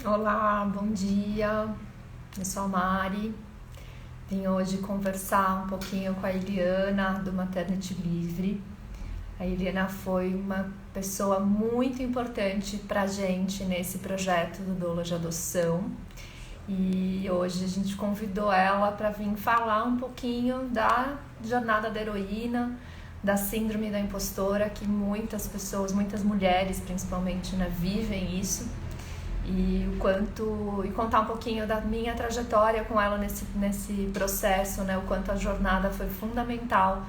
Olá, bom dia. Eu sou a Mari. Vim hoje conversar um pouquinho com a Eliana do Maternity Livre. A Eliana foi uma pessoa muito importante pra gente nesse projeto do Doula de Adoção. E hoje a gente convidou ela para vir falar um pouquinho da jornada da heroína, da síndrome da impostora, que muitas pessoas, muitas mulheres principalmente, né, vivem isso e o quanto e contar um pouquinho da minha trajetória com ela nesse processo, né? O quanto a jornada foi fundamental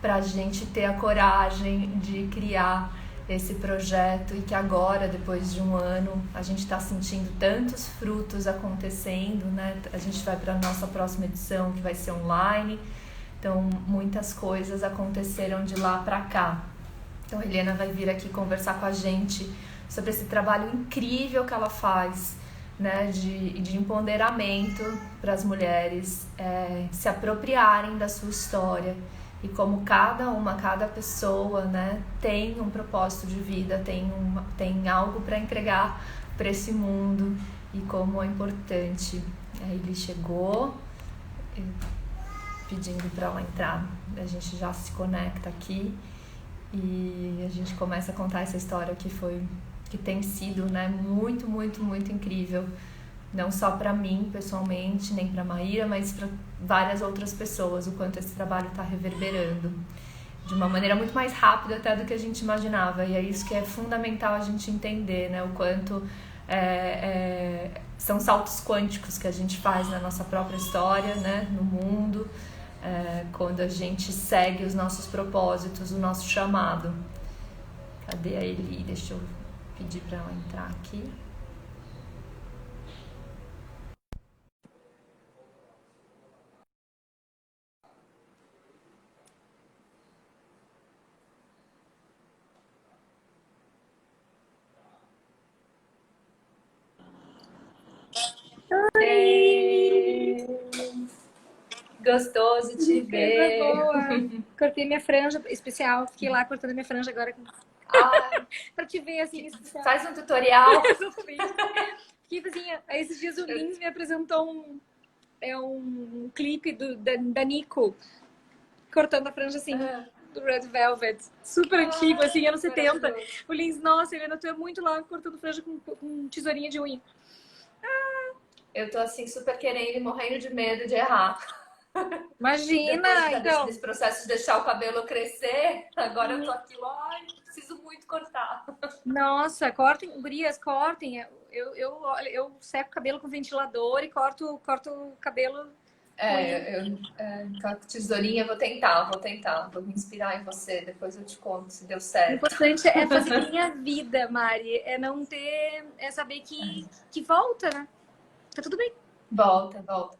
para a gente ter a coragem de criar esse projeto e que agora, depois de um ano, a gente está sentindo tantos frutos acontecendo, né? A gente vai para a nossa próxima edição, que vai ser online, então muitas coisas aconteceram de lá para cá. Então a Helena vai vir aqui conversar com a gente sobre esse trabalho incrível que ela faz, né, de empoderamento para as mulheres se apropriarem da sua história e como cada pessoa, né, tem um propósito de vida, tem algo para entregar para esse mundo e como é importante. Aí ele chegou pedindo para ela entrar, a gente já se conecta aqui e a gente começa a contar essa história que tem sido, né, muito, muito, muito incrível, não só para mim pessoalmente, nem para Maíra, mas para várias outras pessoas, o quanto esse trabalho está reverberando de uma maneira muito mais rápida até do que a gente imaginava, e é isso que é fundamental a gente entender, né, o quanto são saltos quânticos que a gente faz na nossa própria história, né, no mundo, quando a gente segue os nossos propósitos, o nosso chamado. Cadê a Eli? Deixa eu pedir para ela entrar aqui. Oi! Gostoso te Que coisa ver. boa! Cortei minha franja especial, fiquei lá cortando minha franja agora Ai, pra te ver assim, especial. faz um tutorial. Exatamente. Fiquei assim, esses dias o Lins me apresentou um clipe da Nico cortando a franja assim. Do Red Velvet, super antigo, assim, anos 70. O Lins, nossa, Helena, tu é muito lá cortando franja com tesourinha de unha. Eu tô assim super querendo e morrendo de medo de errar. Depois Imagina, então. desse processo de deixar o cabelo crescer, agora eu tô aqui, ai, preciso muito cortar. Nossa, cortem, gurias, cortem. Eu seco o cabelo com ventilador e corto o cabelo com unha. Com a tesourinha, vou me inspirar em você, depois eu te conto se deu O certo. importante é fazer que nem a vida, Mari. É não ter. É saber que volta, né? Tá tudo bem. Volta, volta.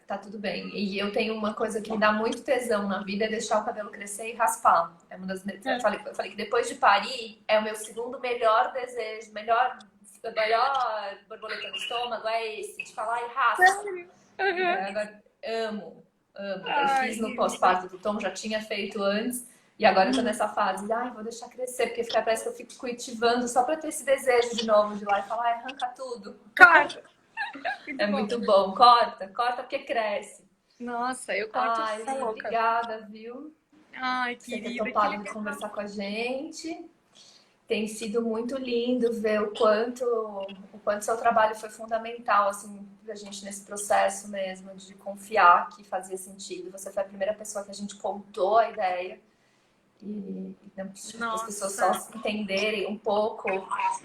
Tá tudo bem. E eu tenho uma coisa que me dá muito tesão na vida, é deixar o cabelo crescer e raspar. É uma das É. eu falei que depois de parir é o meu segundo melhor desejo, melhor borboleta no estômago é esse, de falar e raspa. Sério? É, Uhum. agora amo, amo. Eu Ai, fiz no querida. pós-parto do Tom, já tinha feito antes. E agora eu tô nessa fase, ai, vou deixar crescer, porque parece que eu fico cultivando só pra ter esse desejo de novo de ir lá e falar, ai, arranca tudo. Corta. É Muito bom. muito bom. Corta, corta porque cresce. Nossa, eu corto Ai, tá Eli, louca. obrigada, viu? Ai, Você ter querida, que topado de legal. conversar com a gente. Tem sido muito lindo ver o quanto seu trabalho foi fundamental, assim, pra gente nesse processo mesmo, de confiar que fazia sentido. Você foi a primeira pessoa que a gente contou a ideia e para as pessoas só Nossa. entenderem um pouco,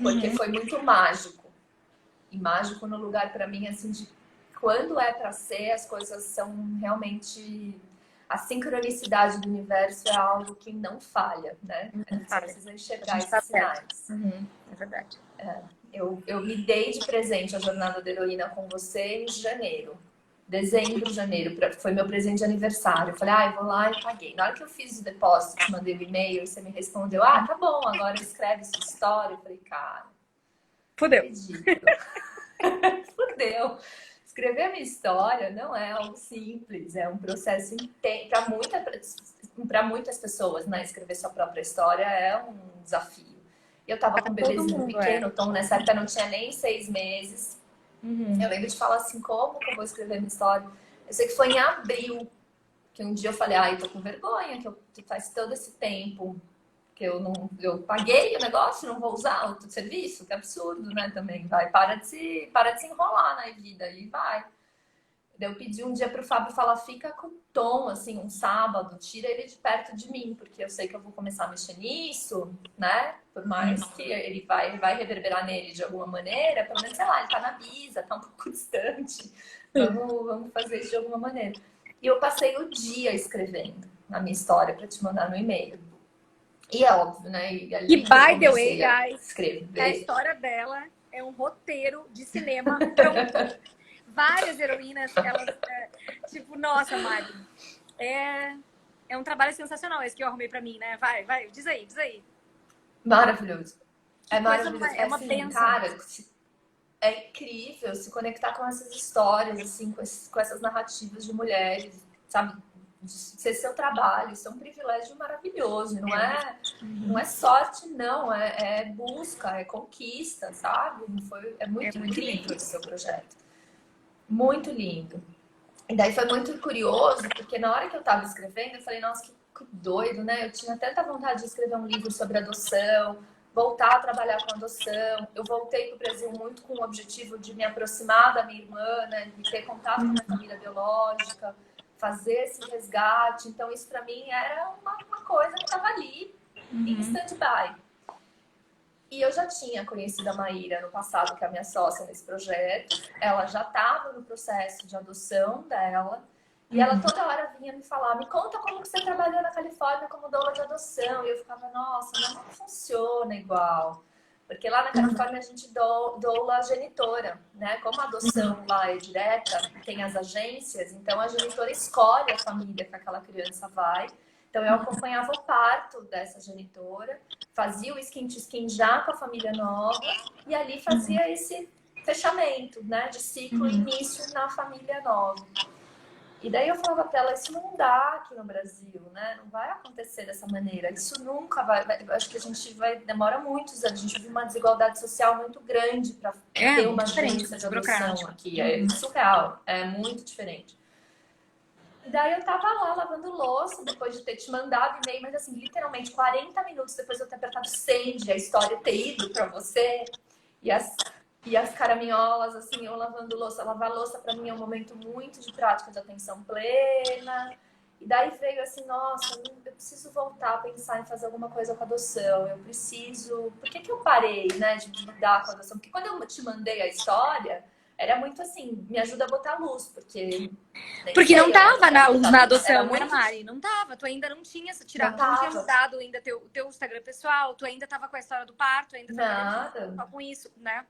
porque Uhum. foi muito mágico. E mágico no lugar para mim, assim, de quando é para ser, as coisas são realmente. A sincronicidade do universo é algo que não falha, né? A gente só Olha, precisa a enxergar gente esses tá perto. sinais. Uhum. É verdade. Eu me dei de presente a jornada da heroína com você em janeiro. Dezembro, janeiro, foi meu presente de aniversário. Eu falei, ah, eu vou lá e paguei. Na hora que eu fiz o depósito, te mandei o e-mail, você me respondeu, ah, tá bom, agora escreve sua história. Eu falei, cara, não Fudeu. acredito. Fudeu. Escrever a minha história não é algo simples, é um processo intenso. Para muitas pessoas, né? Escrever sua própria história é um desafio. Eu tava com um Todo bebezinho mundo, pequeno, o Tom nessa época não tinha nem 6 meses. Eu lembro de falar assim, como que eu vou escrever minha história? Eu sei que foi em abril, que um dia eu falei, ai, eu tô com vergonha, que faz todo esse tempo que eu paguei o negócio, não vou usar o serviço, que absurdo, né, também, vai, para de se enrolar na vida, e vai. Eu pedi um dia pro Fábio falar, fica com o Tom, assim, um sábado, tira ele de perto de mim, porque eu sei que eu vou começar a mexer nisso, né? Por mais que ele vai reverberar nele de alguma maneira, pelo menos, sei lá, ele tá na Bisa, tá um pouco distante. Vamos fazer isso de alguma maneira. E eu passei o dia escrevendo a minha história para te mandar no e-mail. E é óbvio, né? E ali E que eu by the way, comecei a guys, escrever. a história dela é um roteiro de cinema pronto. Várias heroínas, elas, tipo, nossa, Mari, é um trabalho sensacional esse que eu arrumei pra mim, né? Vai, diz aí, diz aí. Maravilhoso. É Coisa, maravilhoso. é É uma assim, bênção. cara, é incrível se conectar com essas histórias, assim, com essas narrativas de mulheres, sabe? De ser seu trabalho, isso é um privilégio maravilhoso, não é sorte, não, é busca, é conquista, sabe? É muito muito incrível lindo. esse seu projeto. Muito lindo. E daí foi muito curioso, porque na hora que eu estava escrevendo, eu falei, nossa, que doido, né? Eu tinha tanta vontade de escrever um livro sobre adoção, voltar a trabalhar com adoção. Eu voltei para o Brasil muito com o objetivo de me aproximar da minha irmã, né? De ter contato com a minha família biológica, fazer esse resgate. Então, isso para mim era uma coisa que estava ali, em stand-by. E eu já tinha conhecido a Maíra no passado, que é a minha sócia nesse projeto. Ela já estava no processo de adoção dela. E ela toda hora vinha me falar, me conta como que você trabalhou na Califórnia como doula de adoção. E eu ficava, nossa, mas não funciona igual. Porque lá na Califórnia a gente doula genitora, né? Como a adoção lá é direta, tem as agências, então a genitora escolhe a família que aquela criança vai. Então eu acompanhava o parto dessa genitora, fazia o skin to skin já com a família nova e ali fazia esse fechamento, né, de ciclo e início na família nova. E daí eu falava para ela, isso não dá aqui no Brasil, né? Não vai acontecer dessa maneira. Isso nunca acho que a gente demora muitos anos. A gente vive uma desigualdade social muito grande para ter uma agência de adoção aqui. É surreal, é muito diferente. E daí eu tava lá lavando louça, depois de ter te mandado e-mail, mas assim, literalmente 40 minutos depois de eu ter apertado send, a história ter ido pra você. E as caraminholas, assim, eu lavando louça. Lavar louça pra mim é um momento muito de prática de atenção plena. E daí veio assim, nossa, eu preciso voltar a pensar em fazer alguma coisa com a adoção. Eu preciso... Por que eu parei, né, de lidar com a adoção? Porque quando eu te mandei a história, era muito assim, me ajuda a botar luz, porque... Porque não tava na luz na adoção, muito... né, Mari? Não tava. Tu ainda não tinha tirado, não tinha mudado ainda teu Instagram pessoal, tu ainda tava com a história do parto, ainda tava com isso, né?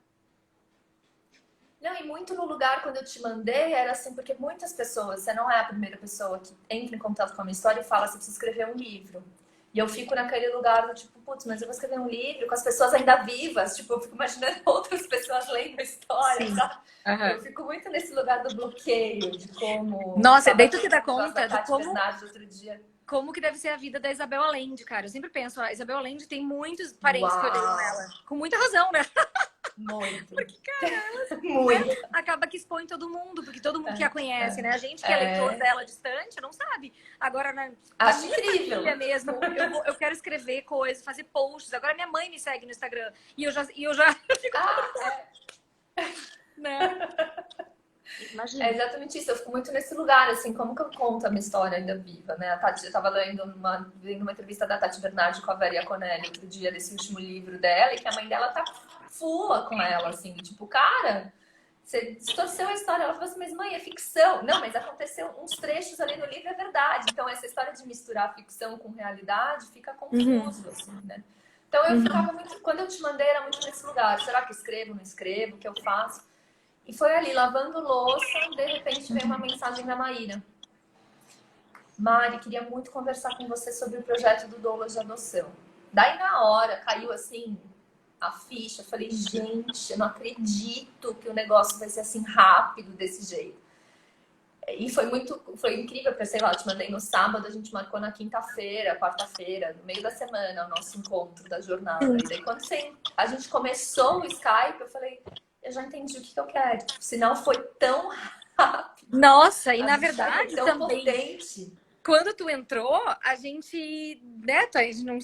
Não, e muito no lugar, quando eu te mandei, era assim, porque muitas pessoas, você não é a primeira pessoa que entra em contato com a minha história e fala, você precisa escrever um livro. E eu fico naquele lugar do tipo, putz, mas eu vou escrever um livro com as pessoas ainda vivas. Tipo, eu fico imaginando outras pessoas lendo a história, sabe? Eu fico muito nesse lugar do bloqueio, de como... Nossa, daí tu te dá conta de como... outro dia. Como que deve ser a vida da Isabel Allende, cara. Eu sempre penso, a Isabel Allende tem muitos parentes que odeiam ela. Com muita razão, né? Muito. Porque, cara, ela muito. acaba que expõe todo mundo, porque todo mundo que a conhece, né? A gente que é leitor dela distante, não sabe. Agora, na acho minha incrível. família mesmo, eu quero escrever coisas, fazer posts. Agora minha mãe me segue no Instagram. E eu já fico né? Imagina. É exatamente isso, eu fico muito nesse lugar, assim, como que eu conto a minha história ainda viva, né? A Tati, eu tava lendo uma entrevista da Tati Bernardi com a Vera Conelli outro dia, desse último livro dela, e que a mãe dela tá fula com ela, assim, tipo, cara, você distorceu a história. Ela falou assim, mas mãe, é ficção. Não, mas aconteceu uns trechos ali no livro, é verdade. Então, essa história de misturar ficção com realidade fica confuso, assim, né? Então, eu ficava muito... Quando eu te mandei, era muito nesse lugar. Será que escrevo, não escrevo? O que eu faço? E foi ali, lavando louça, de repente veio uma mensagem da Maíra. Mari, queria muito conversar com você sobre o projeto do Doulas de Adoção. Daí, na hora, caiu assim a ficha. Eu falei, gente, eu não acredito que o negócio vai ser assim rápido, desse jeito. E foi incrível, porque, sei lá, eu te mandei no sábado, a gente marcou na quinta-feira, quarta-feira, no meio da semana, o nosso encontro da jornada. E daí, quando a gente começou o Skype, eu falei, eu já entendi o que eu quero. O sinal foi tão rápido. Nossa, e A na mensagem verdade tão também, potente. quando tu entrou, a gente, né, a gente não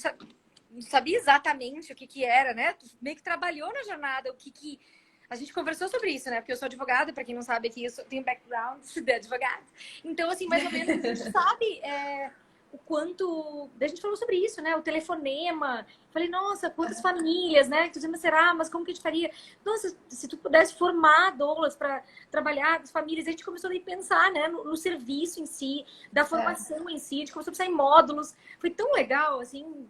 sabia exatamente o que que era, né? Tu meio que trabalhou na jornada, o que que... A gente conversou sobre isso, né? Porque eu sou advogada, para quem não sabe aqui, eu tenho background de advogada. Então, assim, mais ou menos a gente sabe o quanto... A gente falou sobre isso, né? O telefonema. Falei, nossa, quantas famílias, né? Tu dizia, mas será? Mas como que a gente faria? Nossa, se tu pudesse formar doulas para trabalhar com as famílias, a gente começou a pensar, né? No serviço em si, da formação em si. A gente começou a pensar em módulos. Foi tão legal, assim...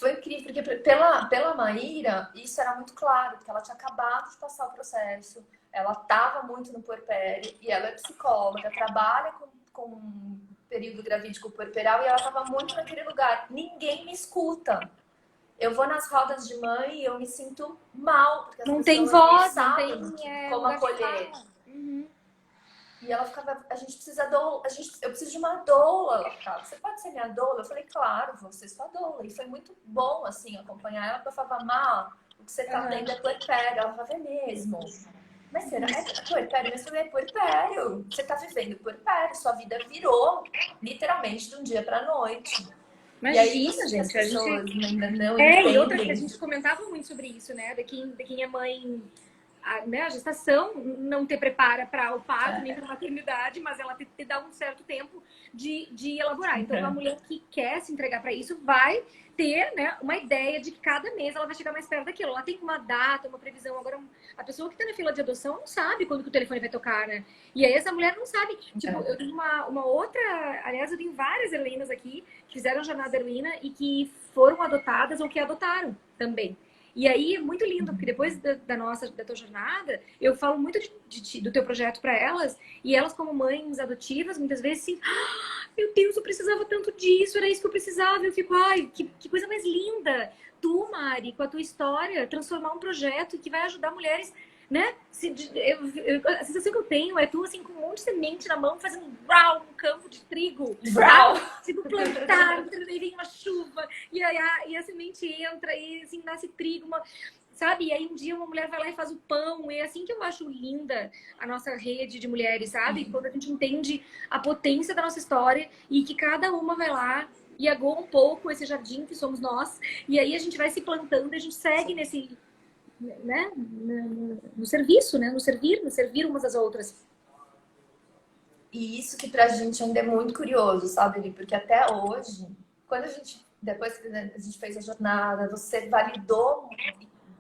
Foi incrível, porque pela Maíra, isso era muito claro, porque ela tinha acabado de passar o processo, ela estava muito no puerpério, e ela é psicóloga, trabalha com período gravídico puerperal, e ela estava muito naquele lugar. Ninguém me escuta. Eu vou nas rodas de mãe e eu me sinto mal, porque as não pessoas tem não voz, não sabem tem como lugar de acolher. fala. Uhum. E ela ficava, a gente precisa eu preciso de uma doula. Ela ficava, você pode ser minha doula? Eu falei, claro, vou ser sua doula. E foi muito bom, assim, acompanhar ela, porque eu falava, Má, o que você tá tendo é puerpério. Ela falava, é mesmo. Mas será que é puerpério? Mas eu falei, é puerpério. Você tá vivendo puerpério, sua vida virou, literalmente, de um dia pra noite. Imagina, e aí, isso gente, que as pessoas ainda não e outra que a entendem. gente comentava muito sobre isso, né? De quem é mãe, né? A gestação não te prepara para o parto, nem para a maternidade, mas ela te dá um certo tempo de elaborar. Então, a mulher que quer se entregar para isso vai ter, né, uma ideia de que cada mês ela vai chegar mais perto daquilo. Ela tem uma data, uma previsão. Agora, a pessoa que está na fila de adoção não sabe quando que o telefone vai tocar, né? E aí essa mulher não sabe. Tipo, eu tenho uma outra... Aliás, eu tenho várias Helenas aqui que fizeram jornada heroína e que foram adotadas ou que adotaram também. E aí é muito lindo, porque depois da tua jornada, eu falo muito do teu projeto para elas, e elas, como mães adotivas, muitas vezes assim, meu Deus, eu precisava tanto disso, era isso que eu precisava. Eu fico, ai, que coisa mais linda. Tu, Mari, com a tua história, transformar um projeto que vai ajudar mulheres, né? A sensação que eu tenho é tu, assim, com um monte de semente na mão, fazendo brau no campo de trigo. Brau! Tipo, plantar, e vem uma chuva, e a semente entra, e assim, nasce trigo, sabe? E aí um dia uma mulher vai lá e faz o pão, e é assim que eu acho linda a nossa rede de mulheres, sabe? Quando a gente entende a potência da nossa história e que cada uma vai lá e agoa um pouco esse jardim que somos nós, e aí a gente vai se plantando, a gente segue nesse, né, no serviço, né, no servir umas às outras. E isso que pra gente ainda é muito curioso, sabe, Eli? Porque até hoje, depois que a gente fez a jornada, você validou,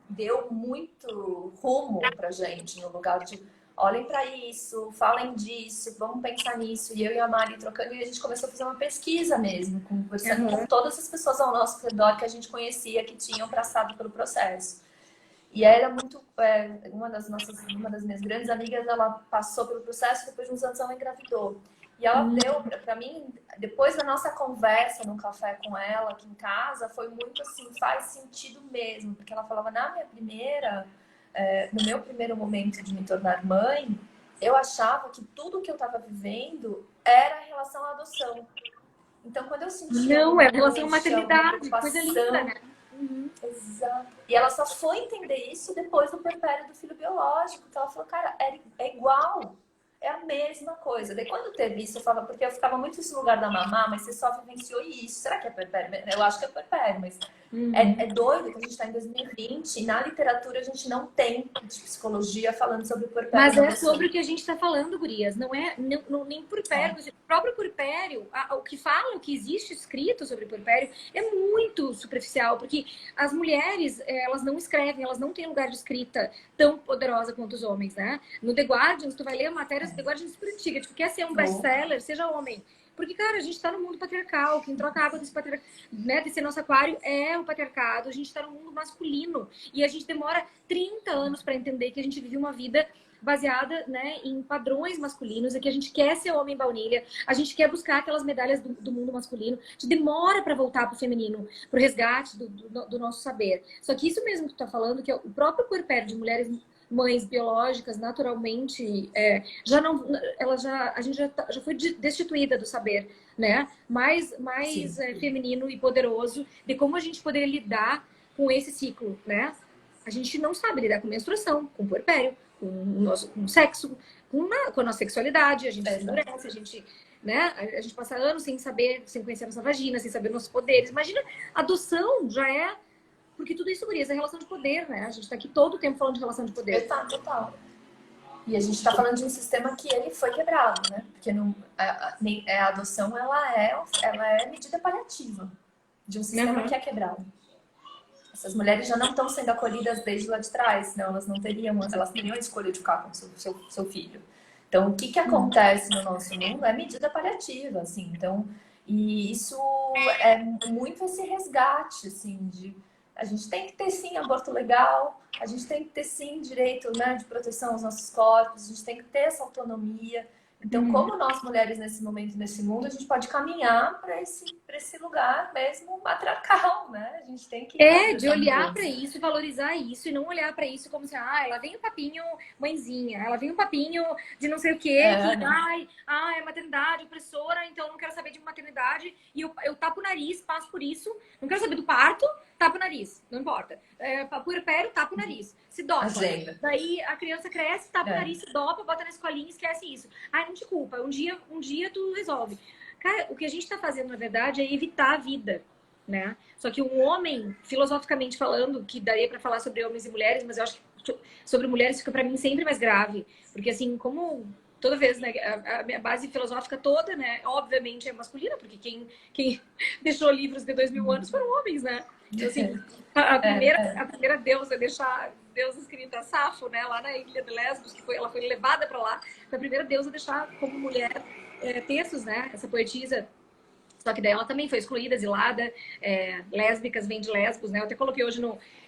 deu muito rumo pra gente, no lugar de olhem para isso, falem disso, vamos pensar nisso. E eu e a Mari trocando, e a gente começou a fazer uma pesquisa mesmo, conversando com todas as pessoas ao nosso redor que a gente conhecia, que tinham passado pelo processo. E era muito... uma das minhas grandes amigas, ela passou pelo processo, depois de uns anos ela engravidou. E ela deu para mim, depois da nossa conversa no café com ela aqui em casa, foi muito assim, faz sentido mesmo. Porque ela falava, no meu primeiro momento de me tornar mãe, eu achava que tudo que eu estava vivendo era em relação à adoção. Então, quando eu sentia não, é relação à maternidade, coisa linda, né? Exato. E ela só foi entender isso depois do puerpério do filho biológico, que ela falou, cara, é igual, é a mesma coisa. Daí quando teve isso, eu falava, porque eu ficava muito nesse lugar da mamá, mas você só vivenciou isso. Será que é puerpério? Eu acho que é puerpério, mas é doido que a gente está em 2020 e na literatura a gente não tem de psicologia falando sobre o puerpério. Mas é sobre o que a gente está falando, gurias. Não é nem puerpério. O próprio puerpério, o que fala, o que existe escrito sobre puerpério é muito superficial, porque as mulheres, elas não escrevem, elas não têm lugar de escrita tão poderosa quanto os homens, né? No The Guardian, tu vai ler matérias do The Guardian super antiga, tipo, quer ser um best-seller, seja homem. Porque, cara, a gente tá no mundo patriarcal, quem troca água desse patriarcado, né, desse nosso aquário é o patriarcado, a gente tá no mundo masculino e a gente demora 30 anos para entender que a gente vive uma vida baseada, né, em padrões masculinos e que a gente quer ser homem baunilha, a gente quer buscar aquelas medalhas do mundo masculino, a gente demora para voltar pro feminino, pro resgate do nosso saber. Só que isso mesmo que tu tá falando, que é o próprio puerpério de mulheres mães biológicas, naturalmente, já não, a gente já foi destituída do saber, né? Mais feminino e poderoso de como a gente poderia lidar com esse ciclo, né? A gente não sabe lidar com menstruação, com puerpério, com sexo, com a nossa sexualidade, a gente se endurece, a gente, né? A gente passa anos sem saber, sem conhecer a nossa vagina, sem saber nossos poderes. Imagina, a adoção já é... Porque tudo isso, gurias, é relação de poder, né? A gente tá aqui todo o tempo falando de relação de poder. Total. E a gente tá falando de um sistema que ele foi quebrado, né? Porque não, a adoção, ela é medida paliativa de um sistema que é quebrado. Essas mulheres já não estão sendo acolhidas desde lá de trás, senão elas teriam a escolha de ficar com seu filho. Então, o que acontece no nosso mundo é medida paliativa, assim. Então, e isso é muito esse resgate, assim, de a gente tem que ter sim aborto legal, a gente tem que ter sim direito, né, de proteção aos nossos corpos, a gente tem que ter essa autonomia. Então, como nós mulheres nesse momento, nesse mundo, a gente pode caminhar para esse lugar mesmo matriarcal, né? A gente tem que... de olhar para isso, valorizar isso e não olhar para isso como se, ela vem um papinho mãezinha, ela vem um papinho de não sei o quê, é maternidade opressora, então eu não quero saber de maternidade e eu tapo o nariz, passo por isso, não quero saber do parto, tapo o nariz, não importa. Puerpério, tapo o nariz, se dopa. Agenda. Daí a criança cresce, tapa o nariz, se dopa, bota na escolinha, esquece isso. Não te culpa, um dia tu resolve. Cara, o que a gente tá fazendo, na verdade, é evitar a vida, né? Só que um homem, filosoficamente falando, que daria para falar sobre homens e mulheres, mas eu acho que sobre mulheres fica para mim sempre mais grave, porque assim, como toda vez, né, a minha base filosófica toda, né, obviamente é masculina, porque quem deixou livros de 2000 anos foram homens, né? Então, assim, a primeira deusa deixar deusa escrita Safo, né, lá na ilha de Lesbos, ela foi levada para lá, foi a primeira deusa deixar como mulher textos, né, essa poetisa. Só que daí ela também foi excluída, exilada, lésbicas, vem de Lesbos, né? Eu até coloquei hoje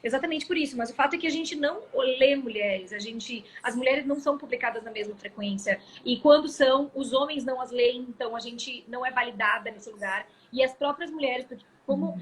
exatamente por isso, mas o fato é que a gente não lê mulheres, as mulheres não são publicadas na mesma frequência, e quando são, os homens não as leem, então a gente não é validada nesse lugar, e as próprias mulheres, porque como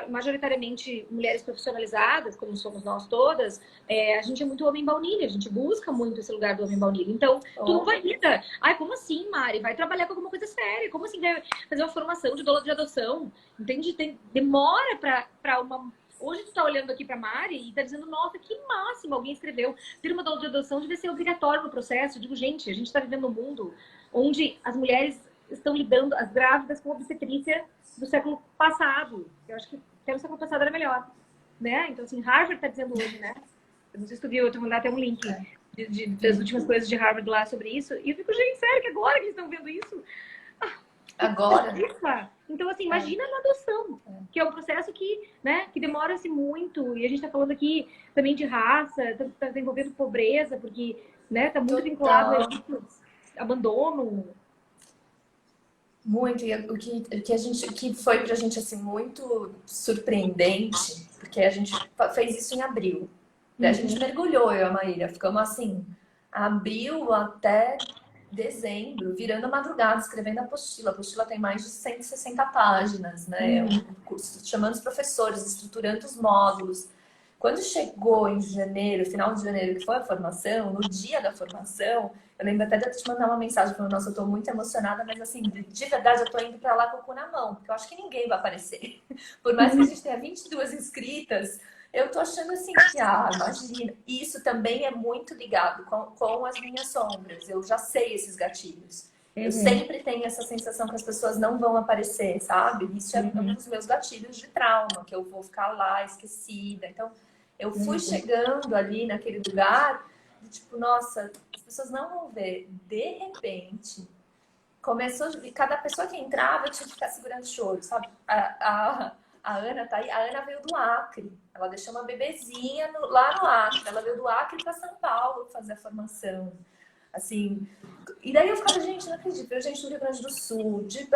majoritariamente mulheres profissionalizadas, como somos nós todas, a gente é muito homem baunilha, a gente busca muito esse lugar do homem baunilha. Então, tu não valida. Como assim, Mari? Vai trabalhar com alguma coisa séria. Como assim vai fazer uma formação de doula de adoção? Entende? Demora pra uma... Hoje tu tá olhando aqui pra Mari e tá dizendo, nossa, que máximo, alguém escreveu. Ter uma doula de adoção deve ser obrigatório no processo. Eu digo, gente, a gente tá vivendo um mundo onde as mulheres estão lidando, as grávidas, com obstetrícia do século passado. Eu acho que até no século passado era melhor, né? Então, assim, Harvard está dizendo hoje, né? Eu não sei se tu viu, eu te mandar até um link das últimas coisas de Harvard lá sobre isso. E eu fico, gente, sério, que agora que eles estão vendo isso? Agora? Então, assim, imagina na adoção, que é um processo que, né, que demora-se muito. E a gente está falando aqui também de raça, tá envolvendo pobreza, porque, né, tá muito vinculado a isso, abandono. Muito, e o que foi pra gente assim muito surpreendente, porque a gente fez isso em abril. Daí a gente mergulhou, eu e a Maíra, ficamos assim, abril até dezembro, virando a madrugada, escrevendo a apostila. A apostila tem mais de 160 páginas, né? É um curso, chamando os professores, estruturando os módulos. Quando chegou em janeiro, final de janeiro, que foi a formação, no dia da formação, eu lembro até de eu te mandar uma mensagem falando, nossa, eu tô muito emocionada, mas assim, de verdade eu tô indo pra lá com o cu na mão, porque eu acho que ninguém vai aparecer. Por mais que a gente tenha 22 inscritas, eu tô achando assim que, imagina, isso também é muito ligado com as minhas sombras. Eu já sei esses gatilhos. Eu sempre tenho essa sensação que as pessoas não vão aparecer, sabe? Isso é um dos meus gatilhos de trauma, que eu vou ficar lá esquecida. Então, eu fui chegando ali naquele lugar, de tipo, nossa, as pessoas não vão ver. De repente, começou, cada pessoa que entrava, eu tinha que ficar segurando o choro, sabe? A Ana tá aí, a Ana veio do Acre, ela deixou uma bebezinha lá no Acre, ela veio do Acre para São Paulo fazer a formação, assim, e daí eu ficava, gente, não acredito, eu gente do Rio Grande do Sul, de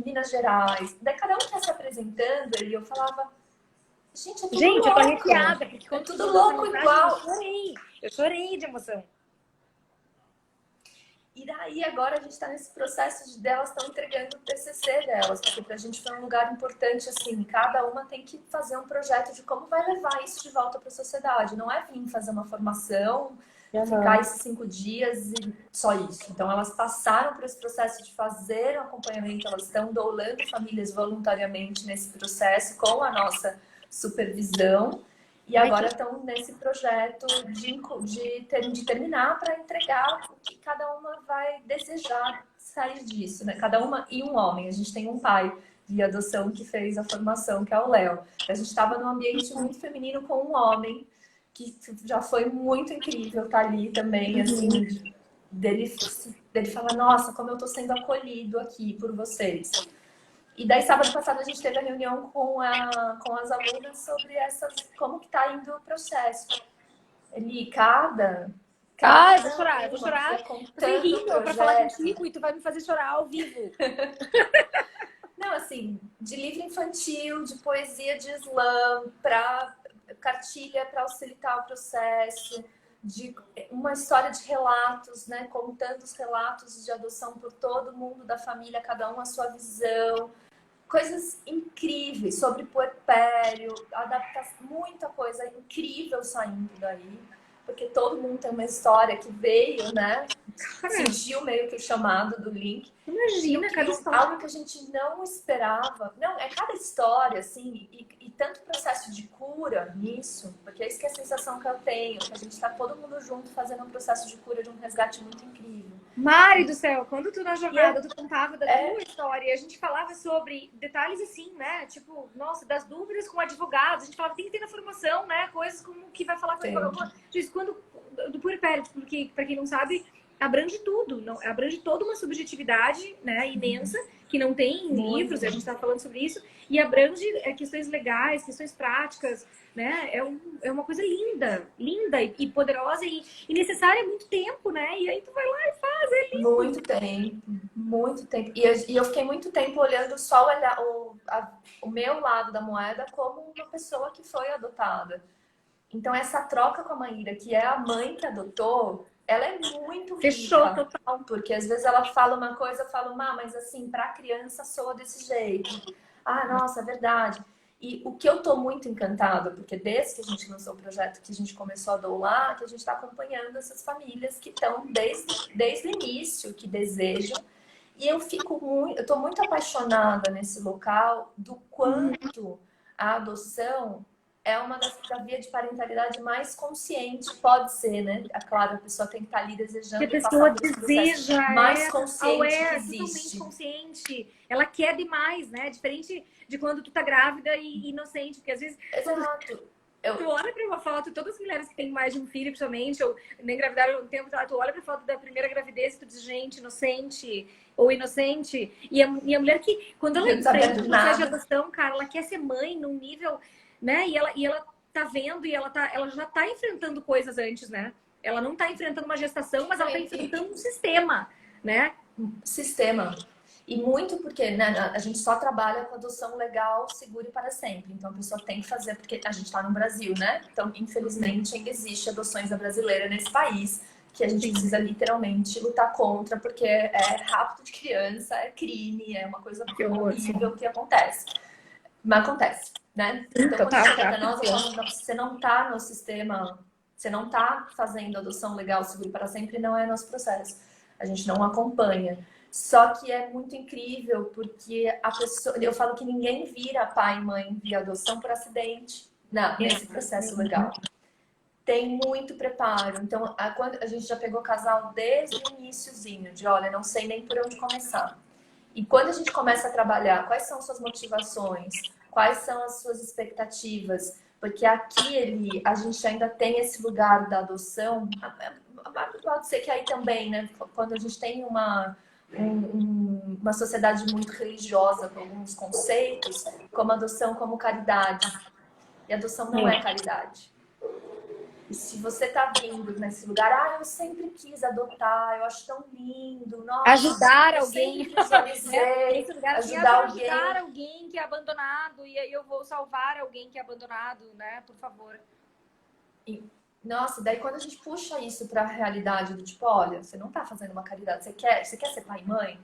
Minas Gerais, daí cada um tá se apresentando e eu falava, gente, é tudo louco. Eu tô arrepiada, porque é tudo louco igual. Eu chorei de emoção. E daí agora a gente está nesse processo de delas estão entregando o TCC delas, porque para a gente foi um lugar importante assim, cada uma tem que fazer um projeto de como vai levar isso de volta para a sociedade. Não é vir fazer uma formação, ficar esses 5 dias e só isso. Então elas passaram por esse processo de fazer um acompanhamento, elas estão doulando famílias voluntariamente nesse processo com a nossa supervisão. E agora estão nesse projeto de terminar para entregar o que cada uma vai desejar sair disso, né? Cada uma e um homem. A gente tem um pai de adoção que fez a formação, que é o Léo. A gente estava num ambiente muito feminino com um homem, que já foi muito incrível estar ali também, assim, dele falar, nossa, como eu estou sendo acolhido aqui por vocês. E daí, sábado passado, a gente teve a reunião com as alunas sobre como que tá indo o processo. Ele, eu vou chorar. Você rindo pra falar contigo e tu vai me fazer chorar ao vivo. Não, assim, de livro infantil, de poesia de slam, para cartilha para auxiliar o processo, de uma história de relatos, né? Contando os relatos de adoção por todo mundo da família, cada um a sua visão. Coisas incríveis sobre puerpério, muita coisa incrível saindo daí, porque todo mundo tem uma história que veio, né? Surgiu meio que o chamado do link. Imagina, cada história. Algo que a gente não esperava. Não, é cada história, assim, e tanto processo de cura nisso, porque é isso que é a sensação que eu tenho, que a gente está todo mundo junto fazendo um processo de cura, de um resgate muito incrível. Mari do céu, quando tu na jornada, tu contava da tua história, a gente falava sobre detalhes assim, né? Tipo, nossa, das dúvidas com advogados, a gente falava, tem que ter na formação, né? Coisas como que vai falar com advogado. Quando do puerpério, porque, pra quem não sabe, abrange tudo, não, abrange toda uma subjetividade, né, imensa, que não tem livros, a gente está falando sobre isso, e abrange questões legais, questões práticas, né, é uma coisa linda e poderosa e necessária há muito tempo, né, e aí tu vai lá e faz, é lindo. Muito tempo. E eu fiquei muito tempo olhando só o meu lado da moeda como uma pessoa que foi adotada. Então essa troca com a Maíra, que é a mãe que adotou, ela é muito rica. Fechou total. Porque às vezes ela fala uma coisa, eu falo, mas assim, pra criança soa desse jeito. Ah, nossa, é verdade. E o que eu tô muito encantada, porque desde que a gente lançou o projeto, que a gente começou a doular, que a gente tá acompanhando essas famílias que estão desde o início, que desejam. E eu tô muito apaixonada nesse local do quanto a adoção é uma da via de parentalidade mais consciente, pode ser, né? É claro, a pessoa tem que estar ali desejando e passar por esse processo mais consciente que totalmente existe. consciente. Ela quer demais, né? Diferente de quando tu tá grávida e inocente, porque às vezes... Exato. Tu olha pra uma foto, todas as mulheres que têm mais de um filho, principalmente, ou nem engravidaram um tempo, tu olha pra foto da primeira gravidez e tu diz, gente, inocente ou inocente. E a mulher que, quando ela enfrenta o processo de adoção, cara, ela quer ser mãe num nível, né? E ela tá vendo e ela já tá enfrentando coisas antes, né? Ela não tá enfrentando uma gestação, mas ela tá enfrentando um sistema, né? Sistema. E muito porque, né, a gente só trabalha com adoção legal, segura e para sempre. Então a pessoa tem que fazer, porque a gente está no Brasil, né? Então, infelizmente, ainda existe adoções da brasileira nesse país, que a gente precisa literalmente lutar contra, porque é rapto de criança, é crime, é uma coisa horrível que acontece. Mas acontece, né? Então, quando chega pra nós, você não tá no sistema, você não tá fazendo adoção legal, seguro para sempre, não é nosso processo. A gente não acompanha. Só que é muito incrível, porque a pessoa, eu falo que ninguém vira pai e mãe via adoção por acidente nesse processo legal. Tem muito preparo. Então, a gente já pegou casal desde o iniciozinho, de olha, não sei nem por onde começar. E quando a gente começa a trabalhar, quais são suas motivações? Quais são as suas expectativas? Porque aqui a gente ainda tem esse lugar da adoção. Pode ser que aí também, né? Quando a gente tem uma sociedade muito religiosa com alguns conceitos, como adoção como caridade. E adoção não é caridade. E se você tá vindo nesse lugar, eu sempre quis adotar, eu acho tão lindo, nossa, ajudar alguém, ajudar alguém que é abandonado, e aí eu vou salvar alguém que é abandonado, né? Por favor. Nossa, daí quando a gente puxa isso para a realidade do tipo, olha, você não tá fazendo uma caridade, você quer ser pai e mãe?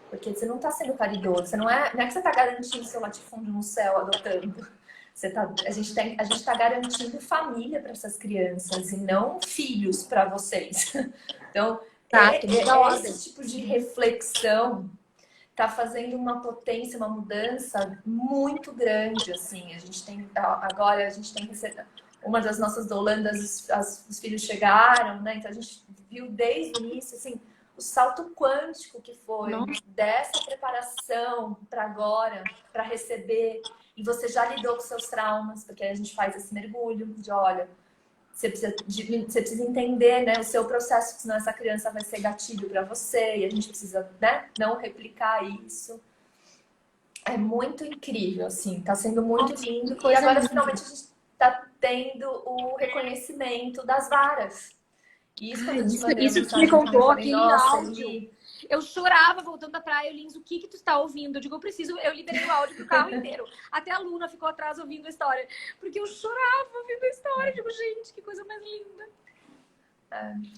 Porque você não tá sendo caridoso, não é que você tá garantindo seu latifúndio no céu adotando. A gente tá garantindo família para essas crianças e não filhos para vocês. Então, Exato, muda a ordem. esse tipo de reflexão tá fazendo uma potência, uma mudança muito grande, assim. Agora a gente tem uma das nossas doulandas, os filhos chegaram, né? Então a gente viu desde o início, assim, o salto quântico que foi dessa preparação para agora, para receber. E você já lidou com seus traumas, porque a gente faz esse mergulho de, olha, você precisa entender, né, o seu processo, senão essa criança vai ser gatilho para você e a gente precisa, né, não replicar isso. É muito incrível, assim, tá sendo muito lindo. E agora, finalmente, a gente tá tendo o reconhecimento das varas. Isso que tu me contou aqui em áudio. Eu chorava voltando da praia, Lins, o que tu está ouvindo? Eu digo, eu liberei o áudio pro carro inteiro. Até a Luna ficou atrás ouvindo a história. Porque eu chorava ouvindo a história. Eu digo, gente, que coisa mais linda.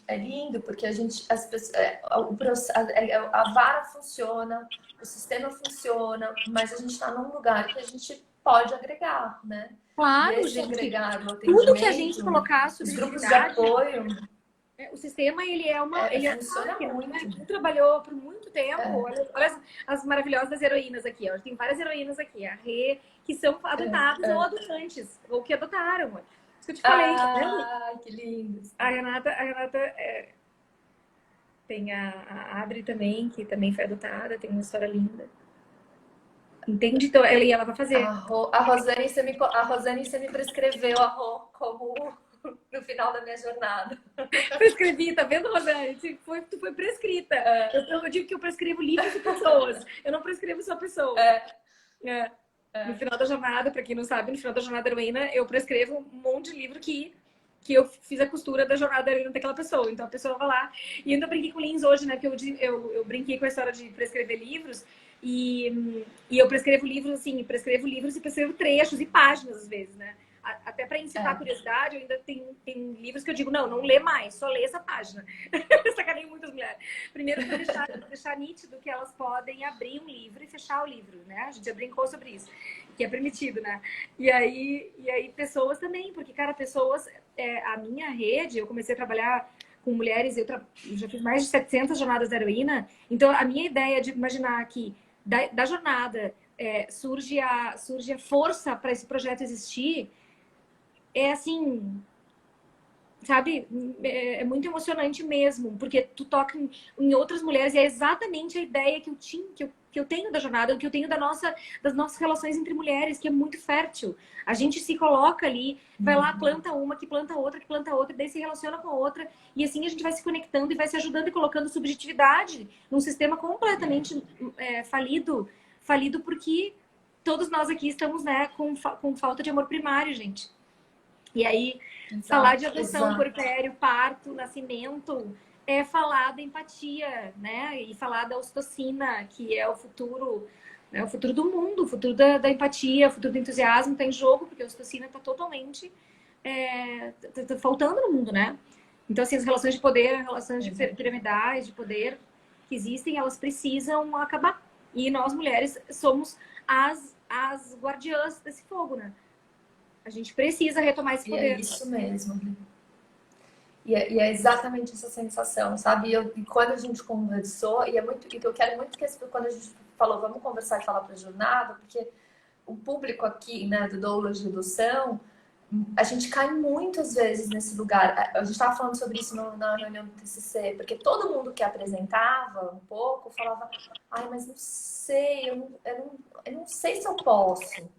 É lindo, porque a vara funciona, o sistema funciona, mas a gente está num lugar que a gente pode agregar, né? Claro, gente. Tudo que a gente colocar sobre os grupos de apoio. O sistema, ele é uma. Ele funciona muito. Né? Quem trabalhou por muito tempo. Olha as maravilhosas heroínas aqui. Ó. Tem várias heroínas aqui. A Rê, que são adotadas ou adotantes, ou que adotaram. Isso que eu te falei. Ah, que lindo. A Renata tem a Adri também, que também foi adotada, tem uma história linda. Entende? Então, ela vai fazer. A Rosane, você me prescreveu a Rô como no final da minha jornada. Prescrevi, tá vendo, Rosane? Tu foi prescrita. Eu digo que eu prescrevo livros e pessoas. Eu não prescrevo só pessoas. No final da jornada, pra quem não sabe, no final da jornada heroína, eu prescrevo um monte de livro que eu fiz a costura da jornada heroína daquela pessoa. Então a pessoa vai lá. E ainda brinquei com o Lins hoje, né? Porque eu brinquei com a história de prescrever livros. E eu prescrevo livros, assim, prescrevo trechos e páginas, às vezes, né? Até para incitar a curiosidade, eu ainda tem livros que eu digo, não lê mais, só lê essa página. Sacaneio muitas mulheres. Primeiro, para deixar nítido que elas podem abrir um livro e fechar o livro, né? A gente já brincou sobre isso, que é permitido, né? E aí pessoas também, porque, cara, pessoas... a minha rede, eu comecei a trabalhar com mulheres, eu já fiz mais de 700 jornadas da heroína, então a minha ideia de imaginar que da jornada surge a força para esse projeto existir, é assim, sabe? É muito emocionante mesmo, porque tu toca em outras mulheres e é exatamente a ideia que eu tenho da jornada, que eu tenho das nossas relações entre mulheres, que é muito fértil. A gente se coloca ali, vai lá, planta uma, que planta outra, daí se relaciona com a outra, e assim a gente vai se conectando e vai se ajudando e colocando subjetividade num sistema completamente falido porque todos nós aqui estamos, né, com falta de amor primário, gente. E aí, falar de adoção, puerpério, parto, nascimento, é falar da empatia, né? E falar da ocitocina, que é o futuro, né? O futuro do mundo, o futuro da empatia, o futuro do entusiasmo está em jogo, porque a ocitocina está totalmente tá faltando no mundo, né? Então, assim, as relações de poder, relações de piramidais, de poder que existem, elas precisam acabar. E nós, mulheres, somos as guardiãs desse fogo, né? A gente precisa retomar esse poder. É isso mesmo. E é exatamente essa sensação, sabe? E quando a gente conversou, e eu quero muito que quando a gente falou, vamos conversar e falar para a jornada, porque o público aqui, né, do Doulas de Adoção, a gente cai muitas vezes nesse lugar. A gente estava falando sobre isso na reunião do TCC, porque todo mundo que apresentava um pouco falava, ai, mas não sei, eu não sei se eu posso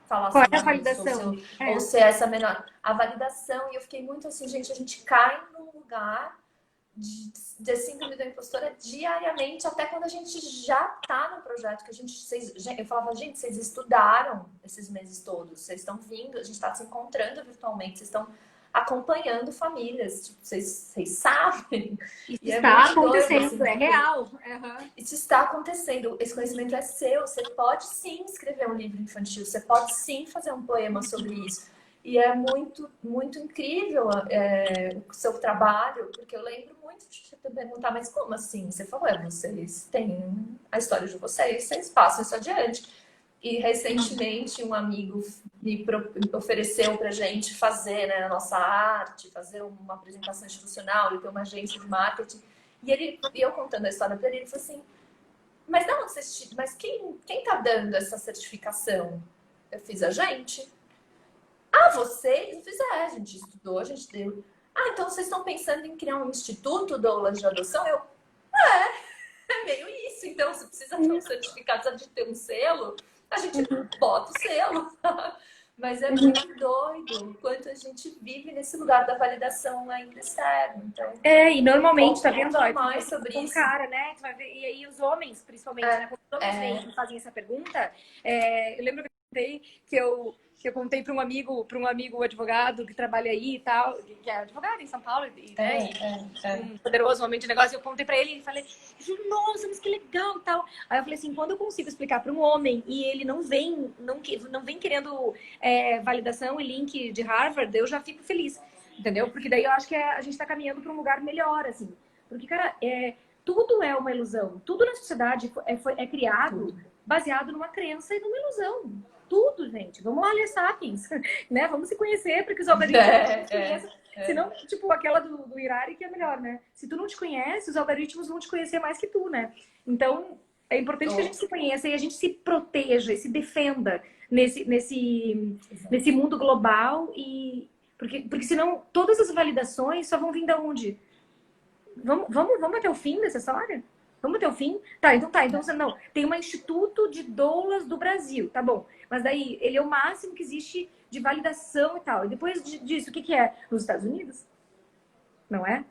falar Qual sobre é a validação? Ou se essa menor. A validação, e eu fiquei muito assim, gente, a gente cai num lugar de síndrome da impostora diariamente, até quando a gente já tá no projeto, que eu falava, gente, vocês estudaram esses meses todos, vocês estão vindo, a gente está se encontrando virtualmente, vocês estão acompanhando famílias, tipo, vocês sabem. Isso está acontecendo, doido, assim, é real. Isso está acontecendo, esse conhecimento é seu, você pode sim escrever um livro infantil, você pode sim fazer um poema sobre isso. E é muito, muito incrível o seu trabalho, porque eu lembro muito de te perguntar, mas como assim? Você falou, vocês têm a história de vocês, vocês passam isso adiante. E recentemente um amigo me ofereceu pra gente fazer, né, a nossa arte, fazer uma apresentação institucional, ele tem uma agência de marketing. E eu contando a história para ele, ele falou assim, mas não, mas quem tá dando essa certificação? Eu fiz a gente. Ah, vocês? Eu fiz, a gente estudou, a gente deu. Ah, então vocês estão pensando em criar um instituto, Douglas, de adoção? É meio isso. Então, se precisa ter um certificado, precisa de ter um selo, a gente bota o selo. Mas é muito doido o quanto a gente vive nesse lugar da validação ainda externa. Então, e normalmente, tá vendo? Mais sobre com isso. Cara, né? Tu vai ver, e aí os homens, principalmente, né? Quando os homens vêm e fazem essa pergunta, eu lembro que eu contei para um amigo advogado que trabalha aí e tal, que é advogado em São Paulo, um poderoso homem de negócio. Eu contei para ele e falei, nossa, mas que legal e tal. Aí eu falei assim, quando eu consigo explicar para um homem e ele não vem querendo validação e link de Harvard, eu já fico feliz, entendeu? Porque daí eu acho que a gente está caminhando para um lugar melhor, assim. Porque, cara, tudo é uma ilusão. Tudo na sociedade é criado baseado numa crença e numa ilusão. Tudo, gente. Vamos lá ler Sapiens, né? Vamos se conhecer para que os algoritmos se conheçam. Senão, tipo, aquela do Hirari que é melhor, né? Se tu não te conhece, os algoritmos vão te conhecer mais que tu, né? Então, é importante que a gente se conheça e a gente se proteja e se defenda nesse mundo global. Porque senão todas as validações só vão vir da onde? Vamos até o fim dessa história? Vamos até o fim? Então você não. Tem um Instituto de Doulas do Brasil, tá bom. Mas daí, ele é o máximo que existe de validação e tal. E depois disso, o que é? Nos Estados Unidos? Não é?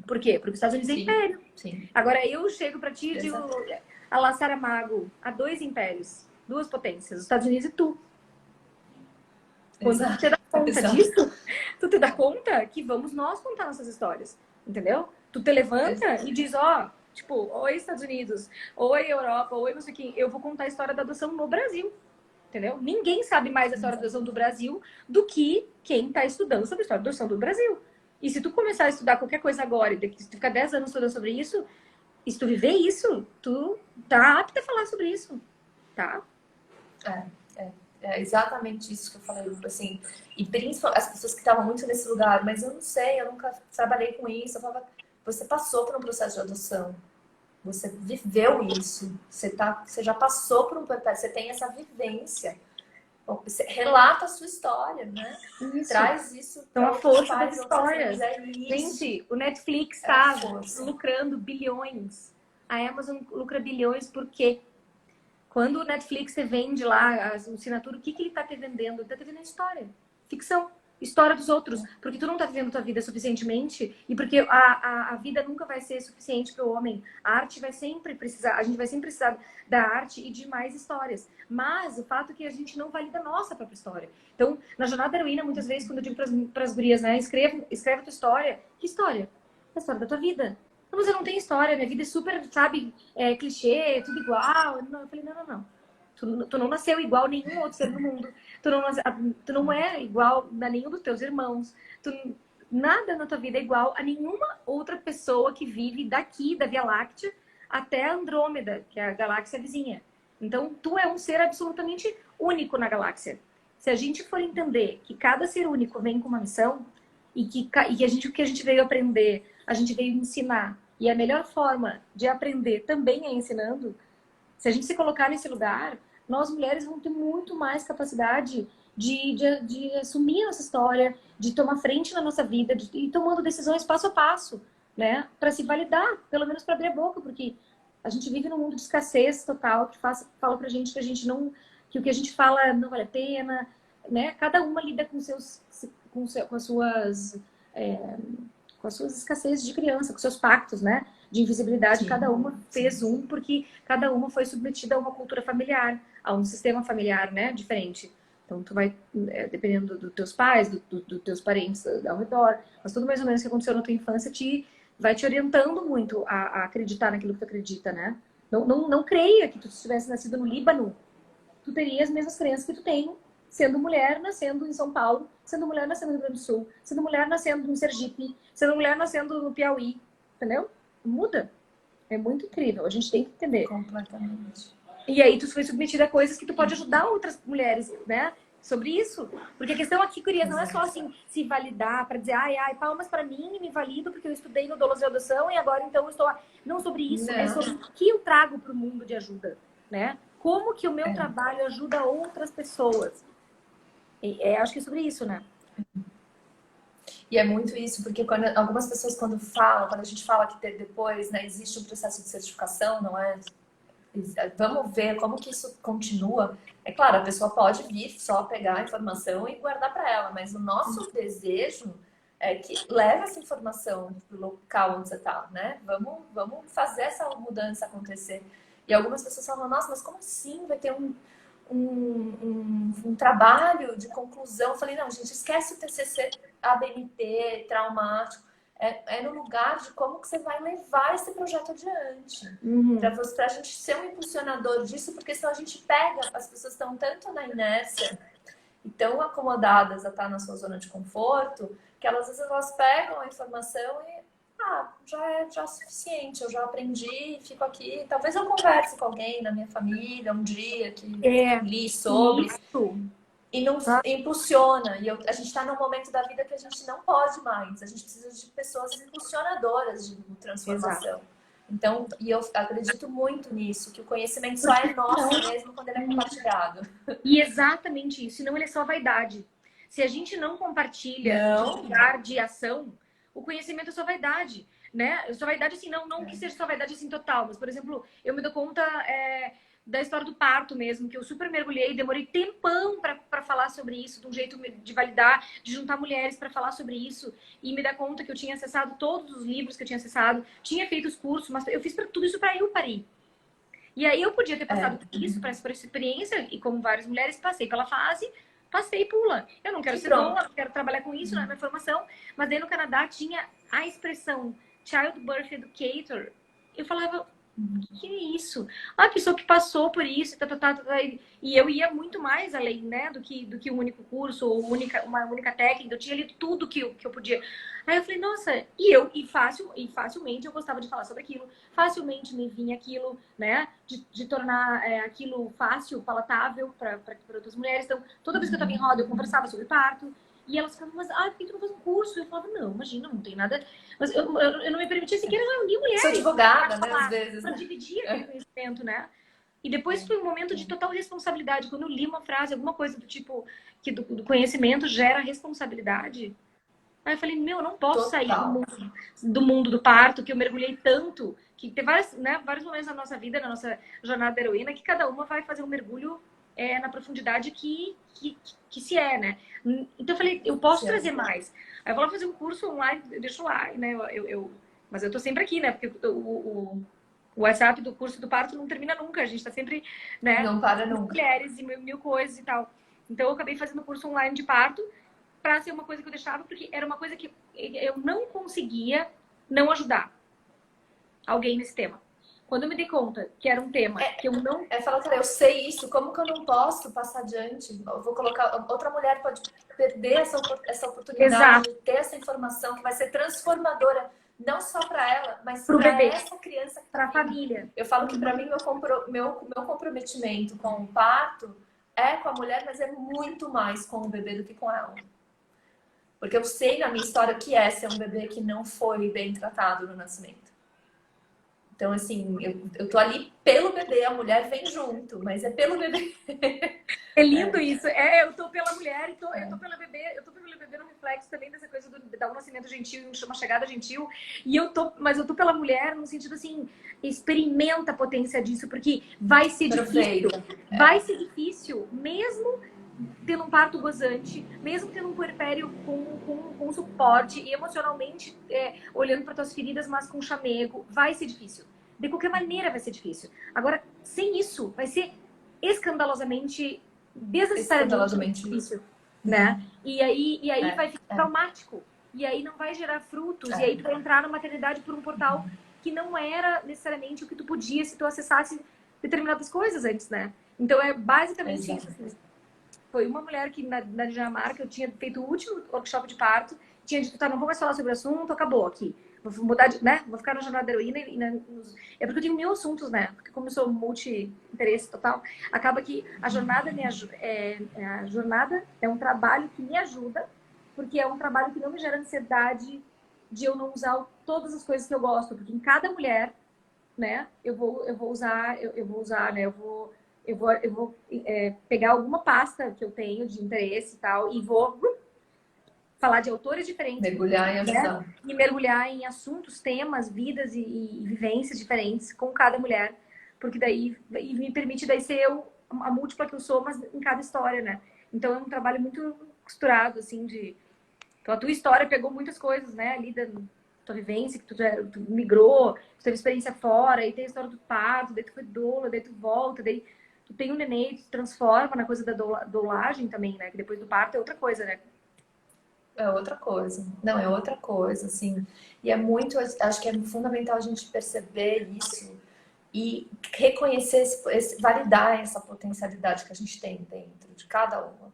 Por quê? Porque os Estados Unidos é império. Sim. Agora, eu chego pra ti e digo, a La Saramago, há 2 impérios, 2 potências, os Estados Unidos e tu. Quando tu te dá conta disso, tu te dá conta que vamos nós contar nossas histórias. Entendeu? Tu te levanta e diz, tipo, oi Estados Unidos, oi Europa, oi não sei o que, eu vou contar a história da adoção no Brasil. Entendeu? Ninguém sabe mais a história da adoção do Brasil do que quem está estudando sobre a história da adoção do Brasil. E se tu começar a estudar qualquer coisa agora e se tu ficar 10 anos estudando sobre isso, e se tu viver isso, tu tá apta a falar sobre isso. Tá? É exatamente isso que eu falei, assim, e principalmente as pessoas que estavam muito nesse lugar, mas eu não sei, eu nunca trabalhei com isso. Eu falava, você passou por um processo de adoção, você viveu isso, você já passou por um processo, você tem essa vivência, você relata a sua história, né? Isso. Traz isso. Então, a força das histórias. Gente, Gente, o Netflix está lucrando bilhões. A Amazon lucra bilhões por quê? Quando o Netflix você vende lá a assinatura, o que ele está te vendendo? Ele está te vendendo história, ficção, história dos outros. Porque tu não está vivendo tua vida suficientemente e porque a vida nunca vai ser suficiente para o homem. A arte vai sempre precisar, a gente vai sempre precisar da arte e de mais histórias. Mas o fato é que a gente não valida a nossa própria história. Então, na Jornada da Heroína, muitas vezes, quando eu digo para as gurias, né, escreve a tua história. Que história? A história da tua vida. Não, mas eu não tenho história, minha vida é super, sabe, clichê, tudo igual. Não, eu falei, não. Tu não nasceu igual a nenhum outro ser no mundo. Tu não é igual a nenhum dos teus irmãos. Nada na tua vida é igual a nenhuma outra pessoa que vive daqui, da Via Láctea, até Andrômeda, que é a galáxia vizinha. Então, tu é um ser absolutamente único na galáxia. Se a gente for entender que cada ser único vem com uma missão e que o que a gente veio aprender, a gente veio ensinar, e a melhor forma de aprender também é ensinando, se a gente se colocar nesse lugar, nós mulheres vamos ter muito mais capacidade de assumir a nossa história, de tomar frente na nossa vida, de ir tomando decisões passo a passo, né? Para se validar, pelo menos para abrir a boca, porque a gente vive num mundo de escassez total, que fala pra gente que a gente não, que o que a gente fala não vale a pena, né? Cada uma lida com as suas escassez de criança, com seus pactos, né? De invisibilidade. Sim, cada uma fez porque cada uma foi submetida a uma cultura familiar, a um sistema familiar, né? Diferente. Então, tu vai, dependendo dos teus pais, dos teus parentes ao redor, mas tudo mais ou menos que aconteceu na tua infância vai te orientando muito a acreditar naquilo que tu acredita, né? Não creia que tu tivesse nascido no Líbano, tu teria as mesmas crenças que tu tem sendo mulher, nascendo em São Paulo, sendo mulher, nascendo no Rio Grande do Sul, sendo mulher, nascendo no Sergipe, sendo mulher, nascendo no Piauí, entendeu? Muda. É muito incrível, a gente tem que entender. Completamente. E aí tu foi submetida a coisas que tu pode ajudar outras mulheres, né? Sobre isso. Porque a questão aqui, Curias, não é só assim se validar para dizer, ai, palmas para mim, me valido porque eu estudei no Dolos de Adoção e agora então eu estou... Não sobre isso, é sobre o que eu trago para o mundo de ajuda, né? Como que o meu trabalho ajuda outras pessoas. Acho que é sobre isso, né? E é muito isso, porque quando algumas pessoas quando a gente fala que depois, né, existe um processo de certificação, não é? Vamos ver como que isso continua. É claro, a pessoa pode vir só pegar a informação e guardar para ela, mas o nosso desejo é que leve essa informação para o local onde você está, né? Vamos fazer essa mudança acontecer. E algumas pessoas falam, nossa, mas como assim vai ter um trabalho de conclusão? Eu falei, não, gente, esquece o TCC, ABNT, traumático. É no lugar de como que você vai levar esse projeto adiante. Para a gente ser um impulsionador disso, porque senão a gente pega, as pessoas estão tanto na inércia e tão acomodadas a estar na sua zona de conforto, que às vezes elas pegam a informação e já é suficiente, eu já aprendi, fico aqui. Talvez eu converse com alguém na minha família um dia que li sobre. Isso. E não impulsiona. E a gente está num momento da vida que a gente não pode mais. A gente precisa de pessoas impulsionadoras de transformação. Exato. Então, e eu acredito muito nisso, que o conhecimento só é nosso mesmo quando ele é compartilhado. E exatamente isso, senão ele é só vaidade. Se a gente não compartilha de lugar de ação, o conhecimento é só vaidade, né? Só vaidade assim, não que seja só vaidade assim total, mas, por exemplo, eu me dou conta da história do parto mesmo, que eu super mergulhei, demorei tempão para falar sobre isso, de um jeito de validar, de juntar mulheres para falar sobre isso, e me dar conta que eu tinha acessado todos os livros que eu tinha acessado, tinha feito os cursos, mas eu fiz tudo isso para eu parir. E aí eu podia ter passado por isso, por essa experiência, e como várias mulheres, passei pela fase, passei e pula. Eu não quero ser doula, não quero trabalhar com isso na minha formação, mas daí no Canadá tinha a expressão Childbirth Educator. Eu falava, o que é isso? A pessoa que passou por isso, e eu ia muito mais além, né, do que um único curso ou uma única técnica. Eu tinha lido tudo que eu podia. Aí eu falei, nossa, e facilmente eu gostava de falar sobre aquilo, facilmente me vinha aquilo, né, de tornar aquilo fácil, palatável para outras mulheres. Então, toda vez que eu estava em roda, eu conversava sobre parto. E elas falavam, mas por que tu não faz um curso? Eu falava, não, imagina, não tem nada. Mas eu não me permitia sequer reunir mulheres. Sou advogada, né, às vezes. Para dividir aquele conhecimento, né? E depois foi um momento de total responsabilidade. Quando eu li uma frase, alguma coisa do tipo, que do conhecimento gera responsabilidade. Aí eu falei, eu não posso sair do mundo do parto, que eu mergulhei tanto, que tem vários momentos na nossa vida, na nossa jornada da heroína, que cada uma vai fazer um mergulho na profundidade que se né? Então eu falei, eu posso trazer mais. Aí eu vou lá fazer um curso online, deixa lá, né? Mas eu tô sempre aqui, né? Porque o WhatsApp do curso do parto não termina nunca. A gente tá sempre, né? Não para nunca. Mulheres e mil coisas e tal. Então eu acabei fazendo curso online de parto para ser uma coisa que eu deixava, porque era uma coisa que eu não conseguia não ajudar alguém nesse tema. Quando eu me dei conta que era um tema que eu não... Fala, cara, eu sei isso, como que eu não posso passar adiante? Eu vou colocar... Outra mulher pode perder essa oportunidade de ter essa informação que vai ser transformadora, não só para ela, mas para essa criança. Para a família. Eu falo que para mim meu comprometimento com o parto é com a mulher, mas é muito mais com o bebê do que com ela. Porque eu sei na minha história o que é ser um bebê que não foi bem tratado no nascimento. Então, assim, eu tô ali pelo bebê, a mulher vem junto, mas é pelo bebê. É lindo isso. Eu tô pela mulher, eu tô pelo bebê no reflexo também dessa coisa do dar um nascimento gentil e uma chegada gentil. Mas eu tô pela mulher no sentido assim, experimenta a potência disso, porque vai ser difícil. Vai ser difícil, mesmo tendo um parto gozante, mesmo tendo um puerpério com suporte e emocionalmente olhando para tuas feridas, mas com chamego, vai ser difícil. De qualquer maneira vai ser difícil. Agora, sem isso, vai ser escandalosamente, desnecessariamente difícil, né? E aí vai ficar traumático. E aí não vai gerar frutos. E aí tu vai entrar na maternidade por um portal que não era necessariamente o que tu podia se tu acessasse determinadas coisas antes, né? Então é basicamente isso. Foi uma mulher que na Dinamarca eu tinha feito o último workshop de parto, tinha dito, tá, não vou mais falar sobre o assunto, acabou aqui. Vou mudar de, né? Vou ficar na jornada da heroína é porque eu tenho 1000 assuntos, né? Porque como eu sou multi-interesse total, acaba que a jornada a jornada é um trabalho que me ajuda, porque é um trabalho que não me gera ansiedade de eu não usar todas as coisas que eu gosto, porque em cada mulher, né, eu vou usar, né, eu vou pegar alguma pasta que eu tenho de interesse e tal, e vou falar de autores diferentes. Mergulhar e ajudar. Né? E mergulhar em assuntos, temas, vidas e vivências diferentes com cada mulher. Porque daí me permite daí ser eu, a múltipla que eu sou, mas em cada história, né? Então é um trabalho muito costurado, assim, de... Então a tua história pegou muitas coisas, né? Ali da tua vivência, que tu migrou, tu teve experiência fora, aí tem a história do parto, daí tu foi doula, daí tu volta, daí tu tem um neném, tu te transforma na coisa da doulagem também, né? Que depois do parto é outra coisa, né? É outra coisa. Não, é outra coisa, assim. E é muito, acho que é fundamental a gente perceber isso e reconhecer, validar essa potencialidade que a gente tem dentro de cada uma.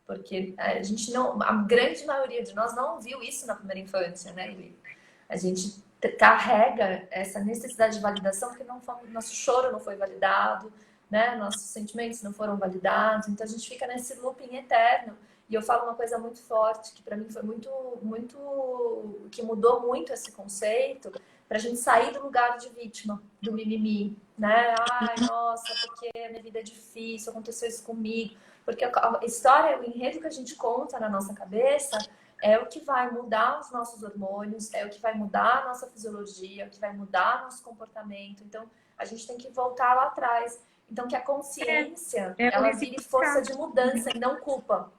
Porque a gente não, a grande maioria de nós não viu isso na primeira infância, né, Ili? A gente carrega essa necessidade de validação porque nosso choro não foi validado, né? Nossos sentimentos não foram validados, então a gente fica nesse looping eterno. E eu falo uma coisa muito forte, que para mim foi que mudou muito esse conceito, para a gente sair do lugar de vítima, do mimimi, né? Ai, nossa, porque a minha vida é difícil, aconteceu isso comigo. Porque a história, o enredo que a gente conta na nossa cabeça é o que vai mudar os nossos hormônios, é o que vai mudar a nossa fisiologia, é o que vai mudar nosso comportamento. Então, a gente tem que voltar lá atrás. Então, que a consciência, ela vire força de mudança e não culpa.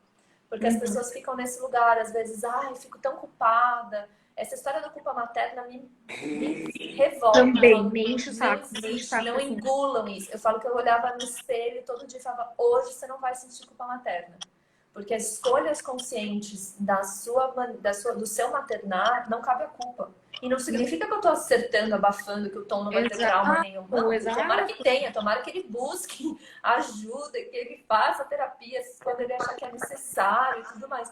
Porque as pessoas ficam nesse lugar, às vezes, ai, fico tão culpada. Essa história da culpa materna me revolta. Também, me enche o saco. Não engulam isso. Eu falo que eu olhava no espelho todo dia e falava, hoje você não vai sentir culpa materna. Porque as escolhas conscientes do seu maternar não cabe a culpa. E não significa que eu tô acertando, abafando, que o Tom não vai ter trauma nenhum. Não, tomara que tenha, tomara que ele busque ajuda, que ele faça terapia quando ele achar que é necessário e tudo mais.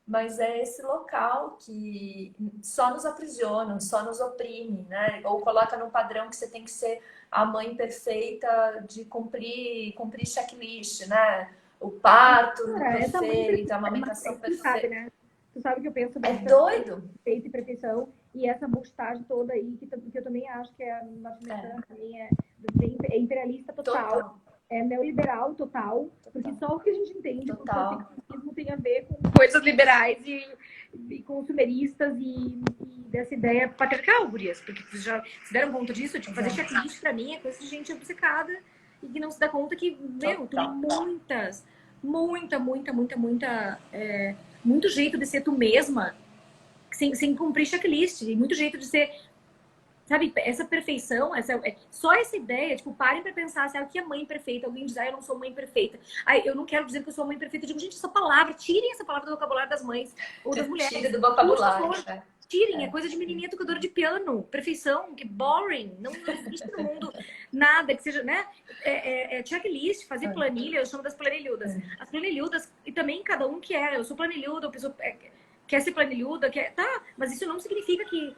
Mas é esse local que só nos aprisiona, só nos oprime, né? Ou coloca num padrão que você tem que ser a mãe perfeita de cumprir checklist, né? O parto perfeito, a amamentação perfeita. Né? Tu sabe que eu penso é doido. Perfeito e perfeição. E essa multitagem toda aí, que eu também acho que é norte-americana, também é imperialista total. É neoliberal total. Porque só o que a gente entende que o capitalismo tem a ver com coisas liberais e consumeristas e dessa ideia patriarcal, gurias. Porque vocês já se deram conta disso? Tipo, fazer checklist pra mim é coisa de gente obcecada e que não se dá conta que, meu, tem muito jeito de ser tu mesma sem cumprir checklist, e muito jeito de ser, sabe, essa perfeição, só essa ideia, tipo, parem pra pensar, sabe, o que é mãe perfeita? Alguém diz, eu não sou mãe perfeita. Eu não quero dizer que eu sou mãe perfeita. Eu digo, gente, essa palavra, tirem essa palavra do vocabulário das mães ou das mulheres. Tira do vocabulário. Tirem, é coisa de menininha tocadora de piano. Perfeição, que boring. Não existe no mundo nada que seja, né? Checklist, fazer planilha, eu chamo das planilhudas. As planilhudas, e também cada um que é. Eu sou planilhuda, a pessoa quer ser planilhuda, tá, mas isso não significa que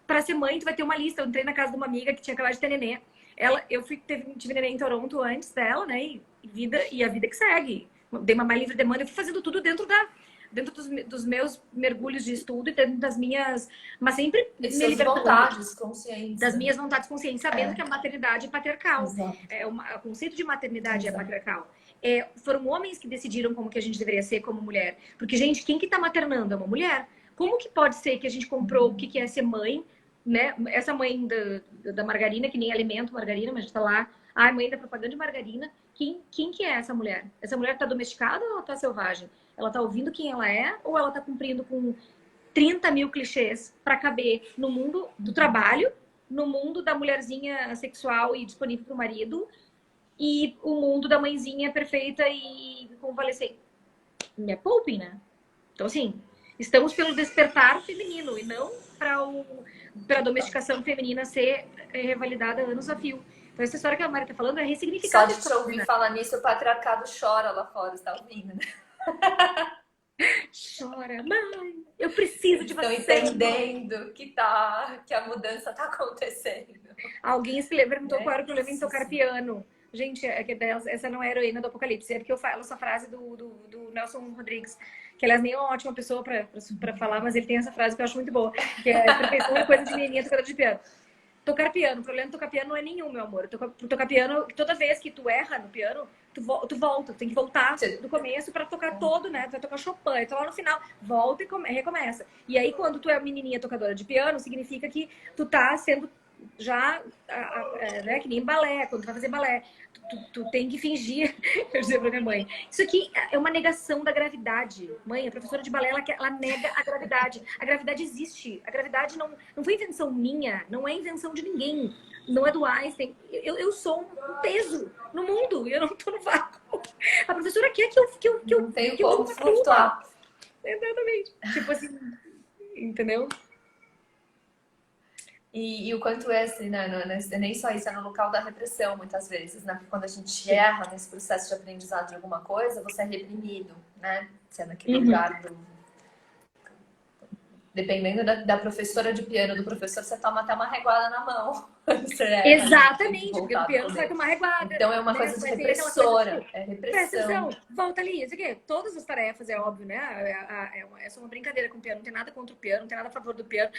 para ser mãe tu vai ter uma lista. Eu entrei na casa de uma amiga que tinha acabado de ter nenê. Tive nenê em Toronto antes dela, né? E a vida que segue. Dei uma mais livre demanda, eu fui fazendo tudo dentro dos meus mergulhos de estudo e dentro das minhas... Mas sempre me libertando. Vontades conscientes. Das minhas vontades conscientes, sabendo que a maternidade é patriarcal. O conceito de maternidade é patriarcal. Foram homens que decidiram como que a gente deveria ser como mulher. Porque, gente, quem que tá maternando é uma mulher. Como que pode ser que a gente comprou o que é ser mãe, né? Essa mãe da margarina, que nem alimento margarina, mas a gente tá lá... mãe da propaganda de margarina. Quem que é essa mulher? Essa mulher tá domesticada ou ela tá selvagem? Ela tá ouvindo quem ela é ou ela tá cumprindo com 30 mil clichês para caber no mundo do trabalho, no mundo da mulherzinha sexual e disponível pro marido e o mundo da mãezinha perfeita e convalescente? Me poupem, né? Então, assim, estamos pelo despertar feminino e não para a domesticação feminina ser revalidada anos a fio. Então, essa história que a Mari tá falando é Só ressignificar de te ouvir falar nisso, o patriarcado chora lá fora, você tá ouvindo, né? Chora, mãe, eu preciso Eles de estão você. entendendo que a mudança tá acontecendo. Alguém se perguntou Né? qual era o problema em tocar piano. Gente, essa não é a heroína do Apocalipse, é porque eu falo essa frase do Nelson Rodrigues, que aliás nem é uma ótima pessoa para falar, mas ele tem essa frase que eu acho muito boa, que é perfeição é coisa de menininha tocadora de piano. Tocar piano, o problema de tocar piano não é nenhum, meu amor. Tocar piano, toda vez que tu erra no piano, tu volta, tem que voltar do começo para tocar todo, né? Tu vai tocar Chopin, então lá no final, volta e recomeça. E aí, quando tu é menininha tocadora de piano, significa que tu tá sendo já, né, que nem balé, quando tu vai fazer balé. Tu tem que fingir, eu dizia pra minha mãe. Isso aqui é uma negação da gravidade. Mãe, a professora de balé, ela nega a gravidade. A gravidade existe. A gravidade não foi invenção minha, não é invenção de ninguém. Não é do Einstein. Eu sou um peso no mundo, eu não tô no vácuo. A professora quer que eu não tenho como flutuar. Exatamente. Tipo assim, entendeu? E o quanto é assim, né? Não é nem só isso, é no local da repressão, muitas vezes, né? Porque quando a gente erra nesse processo de aprendizado de alguma coisa, você é reprimido, né? Você é naquele lugar do... Dependendo da professora de piano, do professor, você toma até uma reguada na mão. Exatamente, porque no piano você vai tomar reguada. Então é uma coisa de repressora, coisa, tipo, é repressão. Volta ali, isso aqui. Todas as tarefas, é óbvio, né? É só uma brincadeira com o piano, não tem nada contra o piano, não tem nada a favor do piano.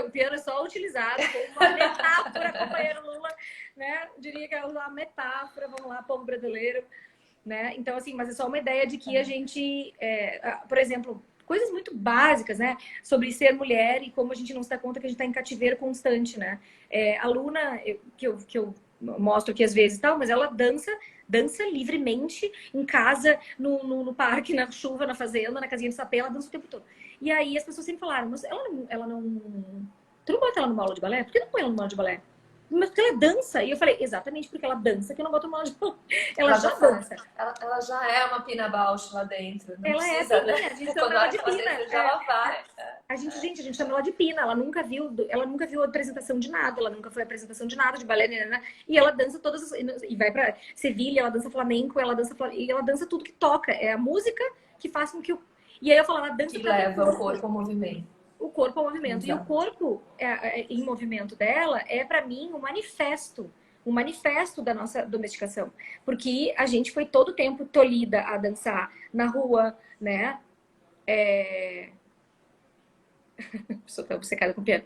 O piano é só utilizado como uma metáfora, companheiro Lula, né? Diria que é uma metáfora, vamos lá, povo brasileiro, né? Então, assim, mas é só uma ideia de que a gente, por exemplo, coisas muito básicas, né? Sobre ser mulher e como a gente não se dá conta que a gente está em cativeiro constante, né? A Luna, que eu mostro aqui às vezes e tal, mas ela dança livremente em casa, no parque, na chuva, na fazenda, na casinha de sapê, ela dança o tempo todo. E aí as pessoas sempre falaram, mas ela não... Tu não bota ela numa aula de balé? Por que não põe ela numa aula de balé? Mas porque ela dança. E eu falei, exatamente porque ela dança que eu não boto numa aula de balé. Ela já dança. Ela já é uma Pina Bausch lá dentro. Não ela precisa, é Pina, né? a gente chama ela de Pina. Ela vai. A gente chama ela de Pina. Ela nunca viu a apresentação de nada. Ela nunca foi a apresentação de nada, de balé, né? E ela dança todas e vai pra Sevilha, ela dança flamenco, ela dança tudo que toca. É a música que faz com que o... E aí eu falo, ela dança que leva o corpo ao movimento. O corpo ao movimento. Exato. E o corpo em movimento dela é, para mim, um manifesto da nossa domesticação. Porque a gente foi todo o tempo tolhida a dançar na rua, né? Estou obcecada com o piano.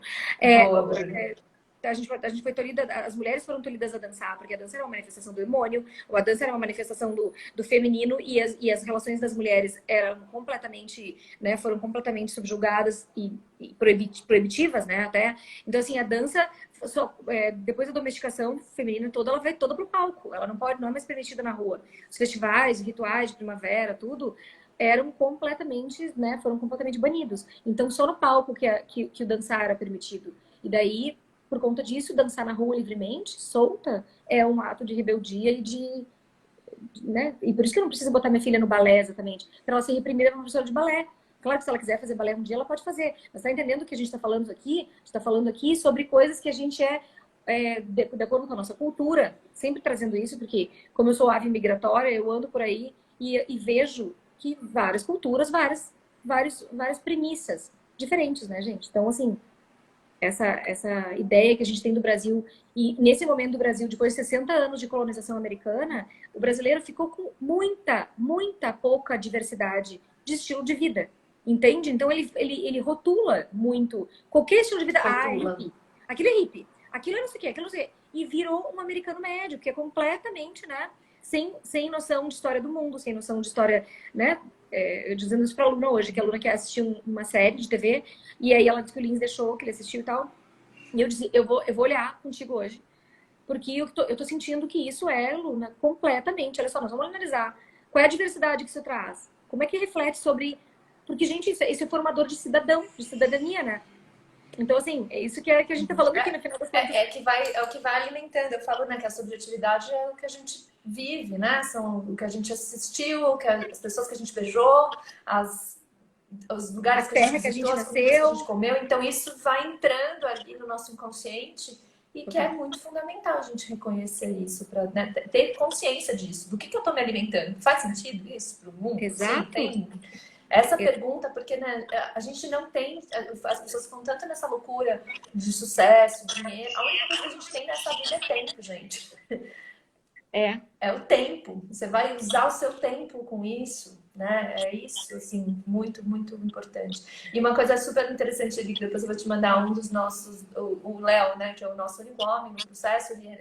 A gente foi tolhida, as mulheres foram tolhidas a dançar, porque a dança era uma manifestação do demônio, ou a dança era uma manifestação do feminino, e as relações das mulheres eram completamente, né, foram completamente subjugadas e proibitivas, né, até. Então, assim, a dança, depois da domesticação feminina toda, ela vai toda pro palco, ela não é mais permitida na rua. Os festivais, rituais de primavera, tudo, eram completamente, né, foram completamente banidos. Então, só no palco que o dançar era permitido. E daí, por conta disso, dançar na rua livremente, solta, é um ato de rebeldia e né? E por isso que eu não preciso botar minha filha no balé, exatamente. Para ela ser reprimida por uma professora de balé. Claro que se ela quiser fazer balé um dia, ela pode fazer. Mas tá entendendo o que a gente está falando aqui? A gente está falando aqui sobre coisas que a gente de acordo com a nossa cultura, sempre trazendo isso, porque como eu sou ave migratória, eu ando por aí e vejo que várias culturas, várias premissas diferentes, né, gente? Então, assim, essa ideia que a gente tem do Brasil, e nesse momento do Brasil, depois de 60 anos de colonização americana, o brasileiro ficou com muita pouca diversidade de estilo de vida, entende? Então ele rotula muito qualquer estilo de vida. Hippie. Aquilo é hippie, aquilo é não sei o quê, aquilo não sei o quê. E virou um americano médio, que é completamente, né, sem noção de história do mundo, sem noção de história, né? Eu dizendo isso para a aluna hoje, que a aluna quer assistir uma série de TV, e aí ela disse que o Lins deixou, que ele assistiu e tal. E eu disse, eu vou olhar contigo hoje, porque eu tô sentindo que isso é, Luna, completamente. Olha só, nós vamos analisar qual é a diversidade que isso traz, como é que reflete sobre... Porque, gente, isso é formador de cidadania, né? Então, assim, é isso que a gente tá falando aqui no final das contas. É o que vai alimentando. Eu falo, né, que a subjetividade é o que a gente vive, né? São o que a gente assistiu, as pessoas que a gente beijou, os lugares que a gente visitou, as comidas que a gente comeu. Então, isso vai entrando ali no nosso inconsciente E que é muito fundamental a gente reconhecer isso, para, né, ter consciência disso. Do que eu estou me alimentando? Faz sentido isso para o mundo? Exato. Sim, tem. Essa pergunta, porque né, a gente não tem. As pessoas ficam tanto nessa loucura de sucesso, dinheiro. A única coisa que a gente tem nessa vida é tempo, gente. É o tempo. Você vai usar o seu tempo com isso, né? É isso, assim, muito, muito importante. E uma coisa super interessante ali, que depois eu vou te mandar um dos nossos, o Léo, né? Que é o nosso único homem no processo. Ele é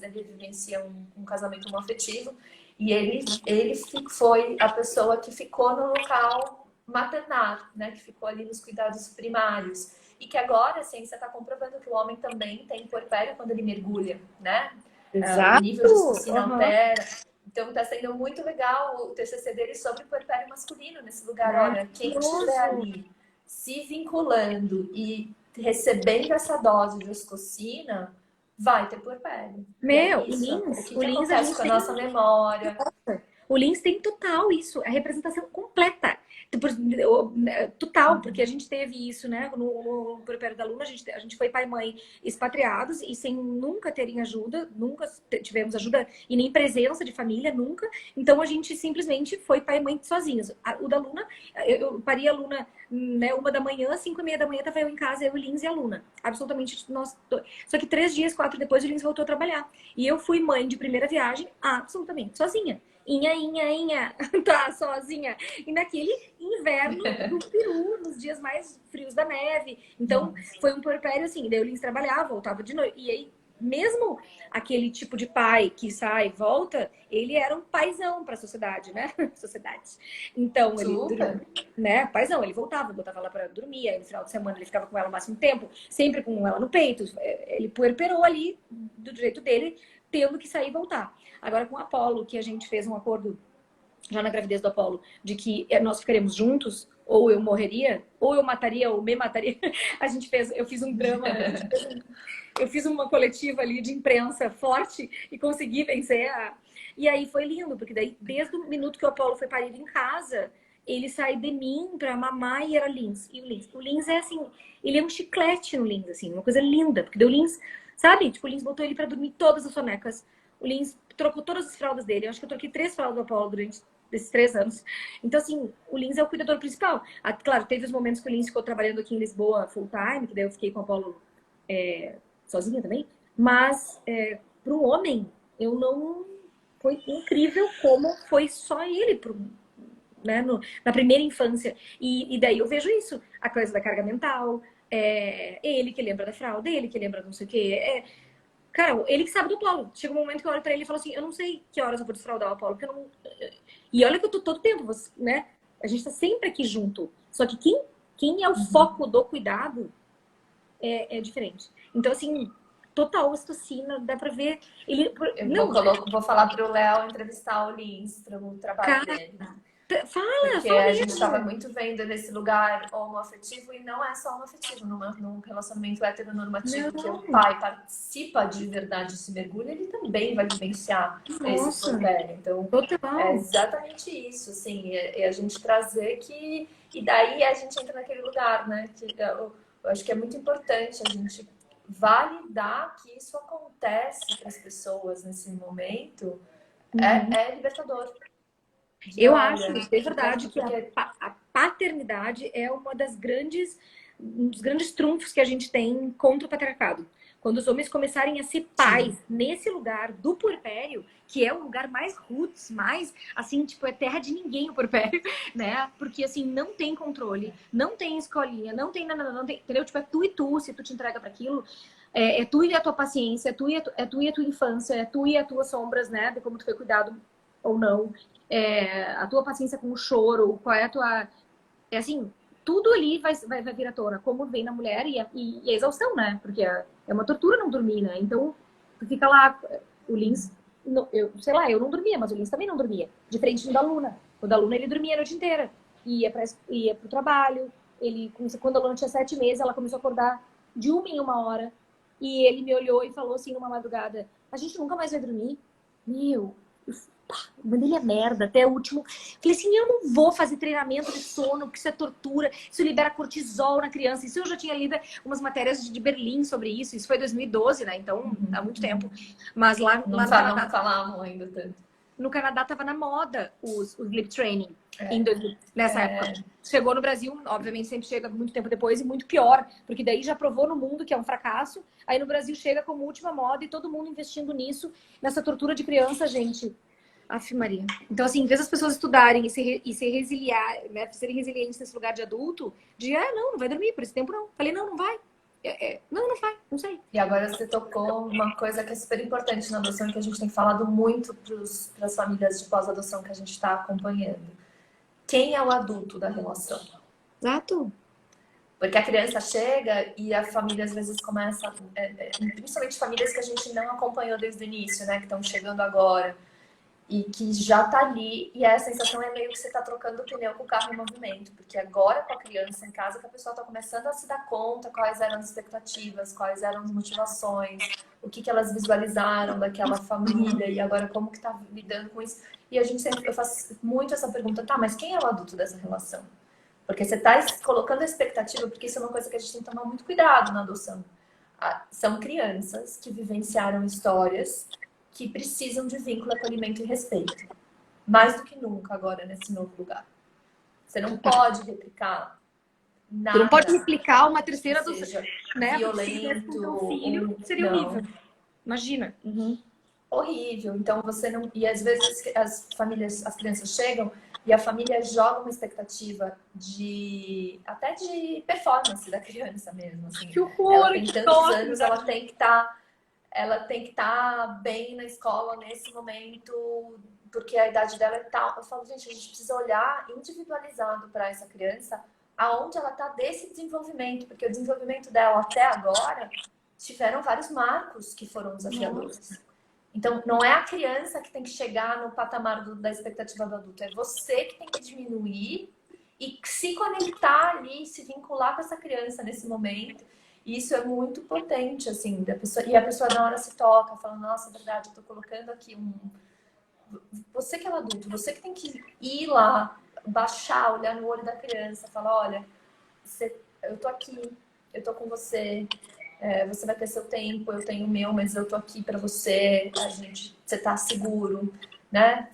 ele vivencia um casamento homoafetivo. E ele foi a pessoa que ficou no local maternar, né? Que ficou ali nos cuidados primários. E que agora a ciência está comprovando que o homem também tem puerpério quando ele mergulha, né? O nível de ocitocina altera. Então está sendo muito legal o TCC dele sobre o puerpério masculino nesse lugar. Olha, quem estiver ali se vinculando e recebendo essa dose de ocitocina vai ter puerpério. Meu, o que o Lins acontece com a nossa memória? O Lins tem total isso, a representação completa. Total, porque a gente teve isso, né? No puerpério da Luna, a gente foi pai e mãe expatriados e sem nunca terem ajuda, nunca tivemos ajuda e nem presença de família, nunca. Então a gente simplesmente foi pai e mãe sozinhos. O da Luna, eu pari a Luna, né, 1 da manhã, 5:30 da manhã, tava eu em casa, eu, o Lins e a Luna. Absolutamente nós dois. Só que 3 dias, 4 depois, o Lins voltou a trabalhar. E eu fui mãe de primeira viagem, absolutamente sozinha. Inha, tá sozinha. E naquele inverno do Peru, nos dias mais frios da neve. Então, foi um puerpério assim. Daí o Lins trabalhava, voltava de noite. E aí, mesmo aquele tipo de pai que sai e volta, ele era um paizão para a sociedade, né? Sociedade. Então, ele, né? Paizão, ele voltava, botava ela para dormir. Aí no final de semana ele ficava com ela o máximo tempo, sempre com ela no peito. Ele puerperou ali do jeito dele, tendo que sair e voltar. Agora com o Apolo, que a gente fez um acordo já na gravidez do Apolo, de que nós ficaremos juntos, ou eu morreria, ou eu mataria, ou me mataria. Eu fiz um drama, eu fiz uma coletiva ali de imprensa forte e consegui vencer. E aí foi lindo, porque daí desde o minuto que o Apolo foi parido em casa, ele sai de mim pra mamar e era Lins. E o Lins é assim, ele é um chiclete no Lins, assim, uma coisa linda, porque deu Lins, sabe? Tipo, o Lins botou ele pra dormir todas as sonecas. O Lins trocou todas as fraldas dele. Eu acho que eu troquei 3 fraldas do Apolo durante esses 3 anos. Então, assim, o Lins é o cuidador principal. Claro, teve os momentos que o Lins ficou trabalhando aqui em Lisboa full time, que daí eu fiquei com o Apolo sozinha também. Mas, para um homem, eu não... Foi incrível como foi só ele né, na primeira infância. E daí eu vejo isso. A coisa da carga mental, ele que lembra da fralda, ele que lembra não sei o quê. Cara, ele que sabe do Apolo. Chega um momento que eu olho pra ele e falo assim, eu não sei que horas eu vou desfraldar o Apolo, porque eu não... E olha que eu tô todo tempo, né? A gente tá sempre aqui junto. Só que quem é o foco do cuidado é diferente. Então, assim, total ocitocina, dá pra ver... Vou falar pro Léo entrevistar o Lins para o trabalho dele. Porque a gente estava muito vendo nesse lugar homoafetivo, e não é só homoafetivo, num relacionamento heteronormativo, que o pai participa de verdade desse mergulho, ele também vai vivenciar esse puerpério. Então, é exatamente isso, assim, é a gente trazer que... E daí a gente entra naquele lugar, né? Que eu acho que é muito importante a gente validar que isso acontece para as pessoas nesse momento, é libertador. Eu acho, de verdade, que a paternidade é um dos grandes trunfos que a gente tem contra o patriarcado. Quando os homens começarem a ser pais nesse lugar do puerpério, que é o lugar mais roots, mais, assim, tipo, é terra de ninguém o puerpério, né? Porque, assim, não tem controle, não tem escolinha, não tem, entendeu? Tipo, é tu e tu, se tu te entrega para aquilo, é tu e a tua paciência, é tu e a tua infância, é tu e as tuas sombras, né? De como tu foi cuidado ou não. A tua paciência com o choro, qual é a tua... assim, tudo ali vai vir à tona, como vem na mulher e a exaustão, né? Porque é uma tortura não dormir, né? Então, tu fica lá, o Lins, sei lá, eu não dormia, mas o Lins também não dormia. Diferente do da Luna. O da Luna, ele dormia a noite inteira. Ia pro trabalho, quando a Luna tinha 7 meses, ela começou a acordar de 1 em 1 hora. E ele me olhou e falou assim, numa madrugada, a gente nunca mais vai dormir? Meu... Mandei a merda até o último. Falei assim, eu não vou fazer treinamento de sono, porque isso é tortura, isso libera cortisol na criança. Isso eu já tinha lido umas matérias de Berlim sobre isso. Isso foi 2012, né? Então, há muito tempo. Mas lá no Canadá... Não falavam ainda tanto. No Canadá tava na moda o sleep training nessa época. Chegou no Brasil, obviamente sempre chega muito tempo depois e muito pior, porque daí já provou no mundo que é um fracasso. Aí no Brasil chega como última moda e todo mundo investindo nisso, nessa tortura de criança, gente. Aff, Maria. Então, assim, em vez das pessoas estudarem e ser resiliar, né, serem resilientes nesse lugar de adulto, não vai dormir por esse tempo, não. Falei, não vai. Não vai, não sei. E agora você tocou uma coisa que é super importante na adoção e que a gente tem falado muito para as famílias de pós-adoção que a gente está acompanhando. Quem é o adulto da relação? Exato. Porque a criança chega e a família às vezes começa, principalmente famílias que a gente não acompanhou desde o início, né? Que estão chegando agora. E que já tá ali, e a sensação é meio que você tá trocando o pneu com o carro em movimento, porque agora com a criança em casa que a pessoa tá começando a se dar conta quais eram as expectativas, quais eram as motivações, o que elas visualizaram daquela família, e agora como que tá lidando com isso. E a gente sempre, eu faço muito essa pergunta, tá, mas quem é o adulto dessa relação? Porque você tá colocando a expectativa, porque isso é uma coisa que a gente tem que tomar muito cuidado na adoção. São crianças que vivenciaram histórias que precisam de vínculo, acolhimento e respeito. Mais do que nunca agora nesse novo lugar. Você não pode replicar nada. Você não pode replicar uma terceira adoção, né? Violento. Filho, seria horrível. Imagina. Horrível. Então você não. E às vezes as crianças chegam e a família joga uma expectativa até de performance da criança mesmo. Assim. Que horror! Ela tem tantos anos, ela tem que estar bem na escola nesse momento, porque a idade dela é tal. Eu falo, gente, a gente precisa olhar individualizado para essa criança aonde ela está desse desenvolvimento, porque o desenvolvimento dela até agora tiveram vários marcos que foram desafiadores. Então, não é a criança que tem que chegar no patamar da expectativa do adulto, é você que tem que diminuir e se conectar ali, se vincular com essa criança nesse momento. E isso é muito potente, assim, e a pessoa na hora se toca, fala, nossa, é verdade, eu tô colocando aqui você que é o adulto, você que tem que ir lá, baixar, olhar no olho da criança, falar, olha, eu tô aqui, eu tô com você, você vai ter seu tempo, eu tenho o meu, mas eu tô aqui pra você, você tá seguro, né?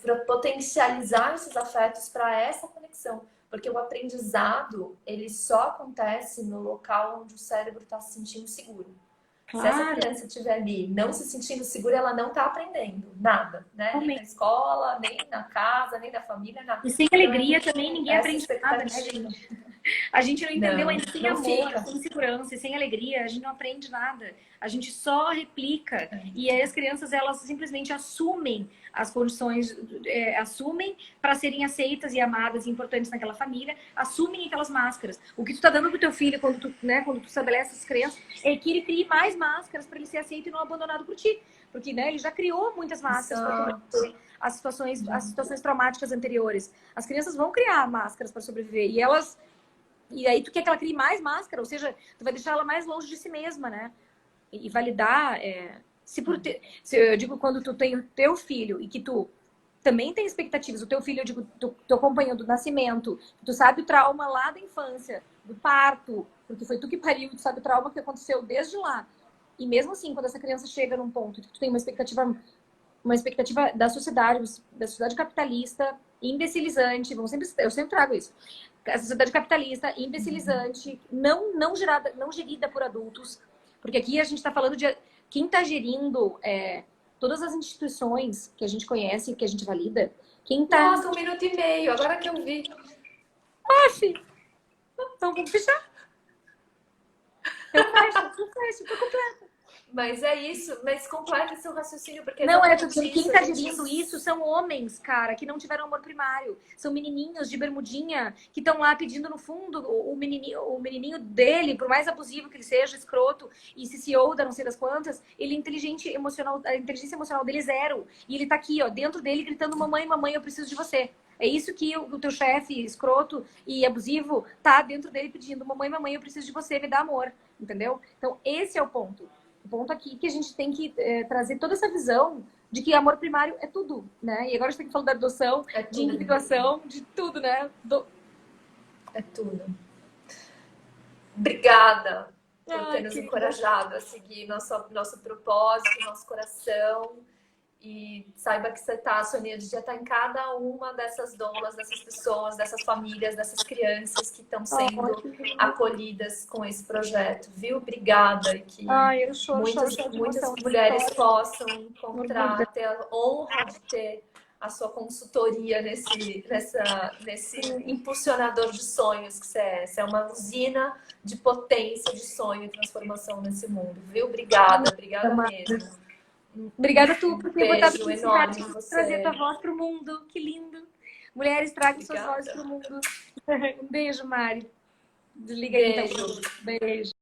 Pra potencializar esses afetos para essa conexão. Porque o aprendizado, ele só acontece no local onde o cérebro está se sentindo seguro. Claro. Se essa criança estiver ali não se sentindo segura, ela não está aprendendo nada, né? Nem na escola, nem na casa, nem na família, nada. E sem alegria também ninguém aprende nada, né, gente? A gente não entendeu ainda sem amor, sem segurança e sem alegria, a gente não aprende nada. A gente só replica. E aí as crianças, elas simplesmente assumem as condições, assumem para serem aceitas e amadas e importantes naquela família, assumem aquelas máscaras. O que tu tá dando pro teu filho quando tu estabelece essas crenças é que ele crie mais máscaras para ele ser aceito e não abandonado por ti. Porque, né, ele já criou muitas máscaras para sobreviver as situações traumáticas anteriores. As crianças vão criar máscaras para sobreviver e aí tu quer que ela crie mais máscara, ou seja, tu vai deixar ela mais longe de si mesma, né? E validar, se eu digo quando tu tem o teu filho e que tu também tem expectativas, o teu filho, eu digo, tu acompanhou do nascimento, tu sabe o trauma lá da infância, do parto, porque foi tu que pariu, tu sabe o trauma que aconteceu desde lá. E mesmo assim, quando essa criança chega num ponto que tu tem uma expectativa da sociedade capitalista, imbecilizante, eu sempre trago isso. A sociedade capitalista, imbecilizante, não gerida por adultos, porque aqui a gente está falando de quem está gerindo todas as instituições que a gente conhece, que a gente valida. Quem tá... Nossa, 1 minuto e meio, agora que eu vi. Então vamos fechar. Eu fecho, tô completa. Mas é isso, mas completa seu raciocínio, porque não, quem tá gerindo isso são homens, cara, que não tiveram amor primário. São menininhos de bermudinha que estão lá pedindo no fundo o menininho dele, por mais abusivo que ele seja, escroto, e CCO da não sei das quantas, ele é inteligente emocional, a inteligência emocional dele é 0. E ele tá aqui, ó, dentro dele gritando: mamãe, mamãe, eu preciso de você. É isso que o teu chefe escroto e abusivo tá dentro dele pedindo: mamãe, mamãe, eu preciso de você, me dá amor. Entendeu? Então esse é o ponto. O ponto aqui que a gente tem que trazer toda essa visão de que amor primário é tudo, né? E agora a gente tem que falar da adoção, de individuação, de tudo, né? É tudo. Obrigada por ter nos querida. encorajado a seguir nosso propósito, nosso coração. E saiba que você tá, a Sonia já está em cada uma dessas doulas, dessas pessoas, dessas famílias, dessas crianças que estão sendo acolhidas com esse projeto, viu? Obrigada. E que eu choro de muitas emoção, mulheres possam encontrar, ter a honra de ter a sua consultoria nesse impulsionador de sonhos que você é. Você é uma usina de potência, de sonho e transformação nesse mundo, viu? Obrigada mesmo. Obrigada a tu por ter botado Beijo enorme em você. Trazer tua voz pro mundo. Que lindo. Mulheres, tragam suas vozes pro mundo. Um beijo, Mari. Desliga aí, então. Beijo.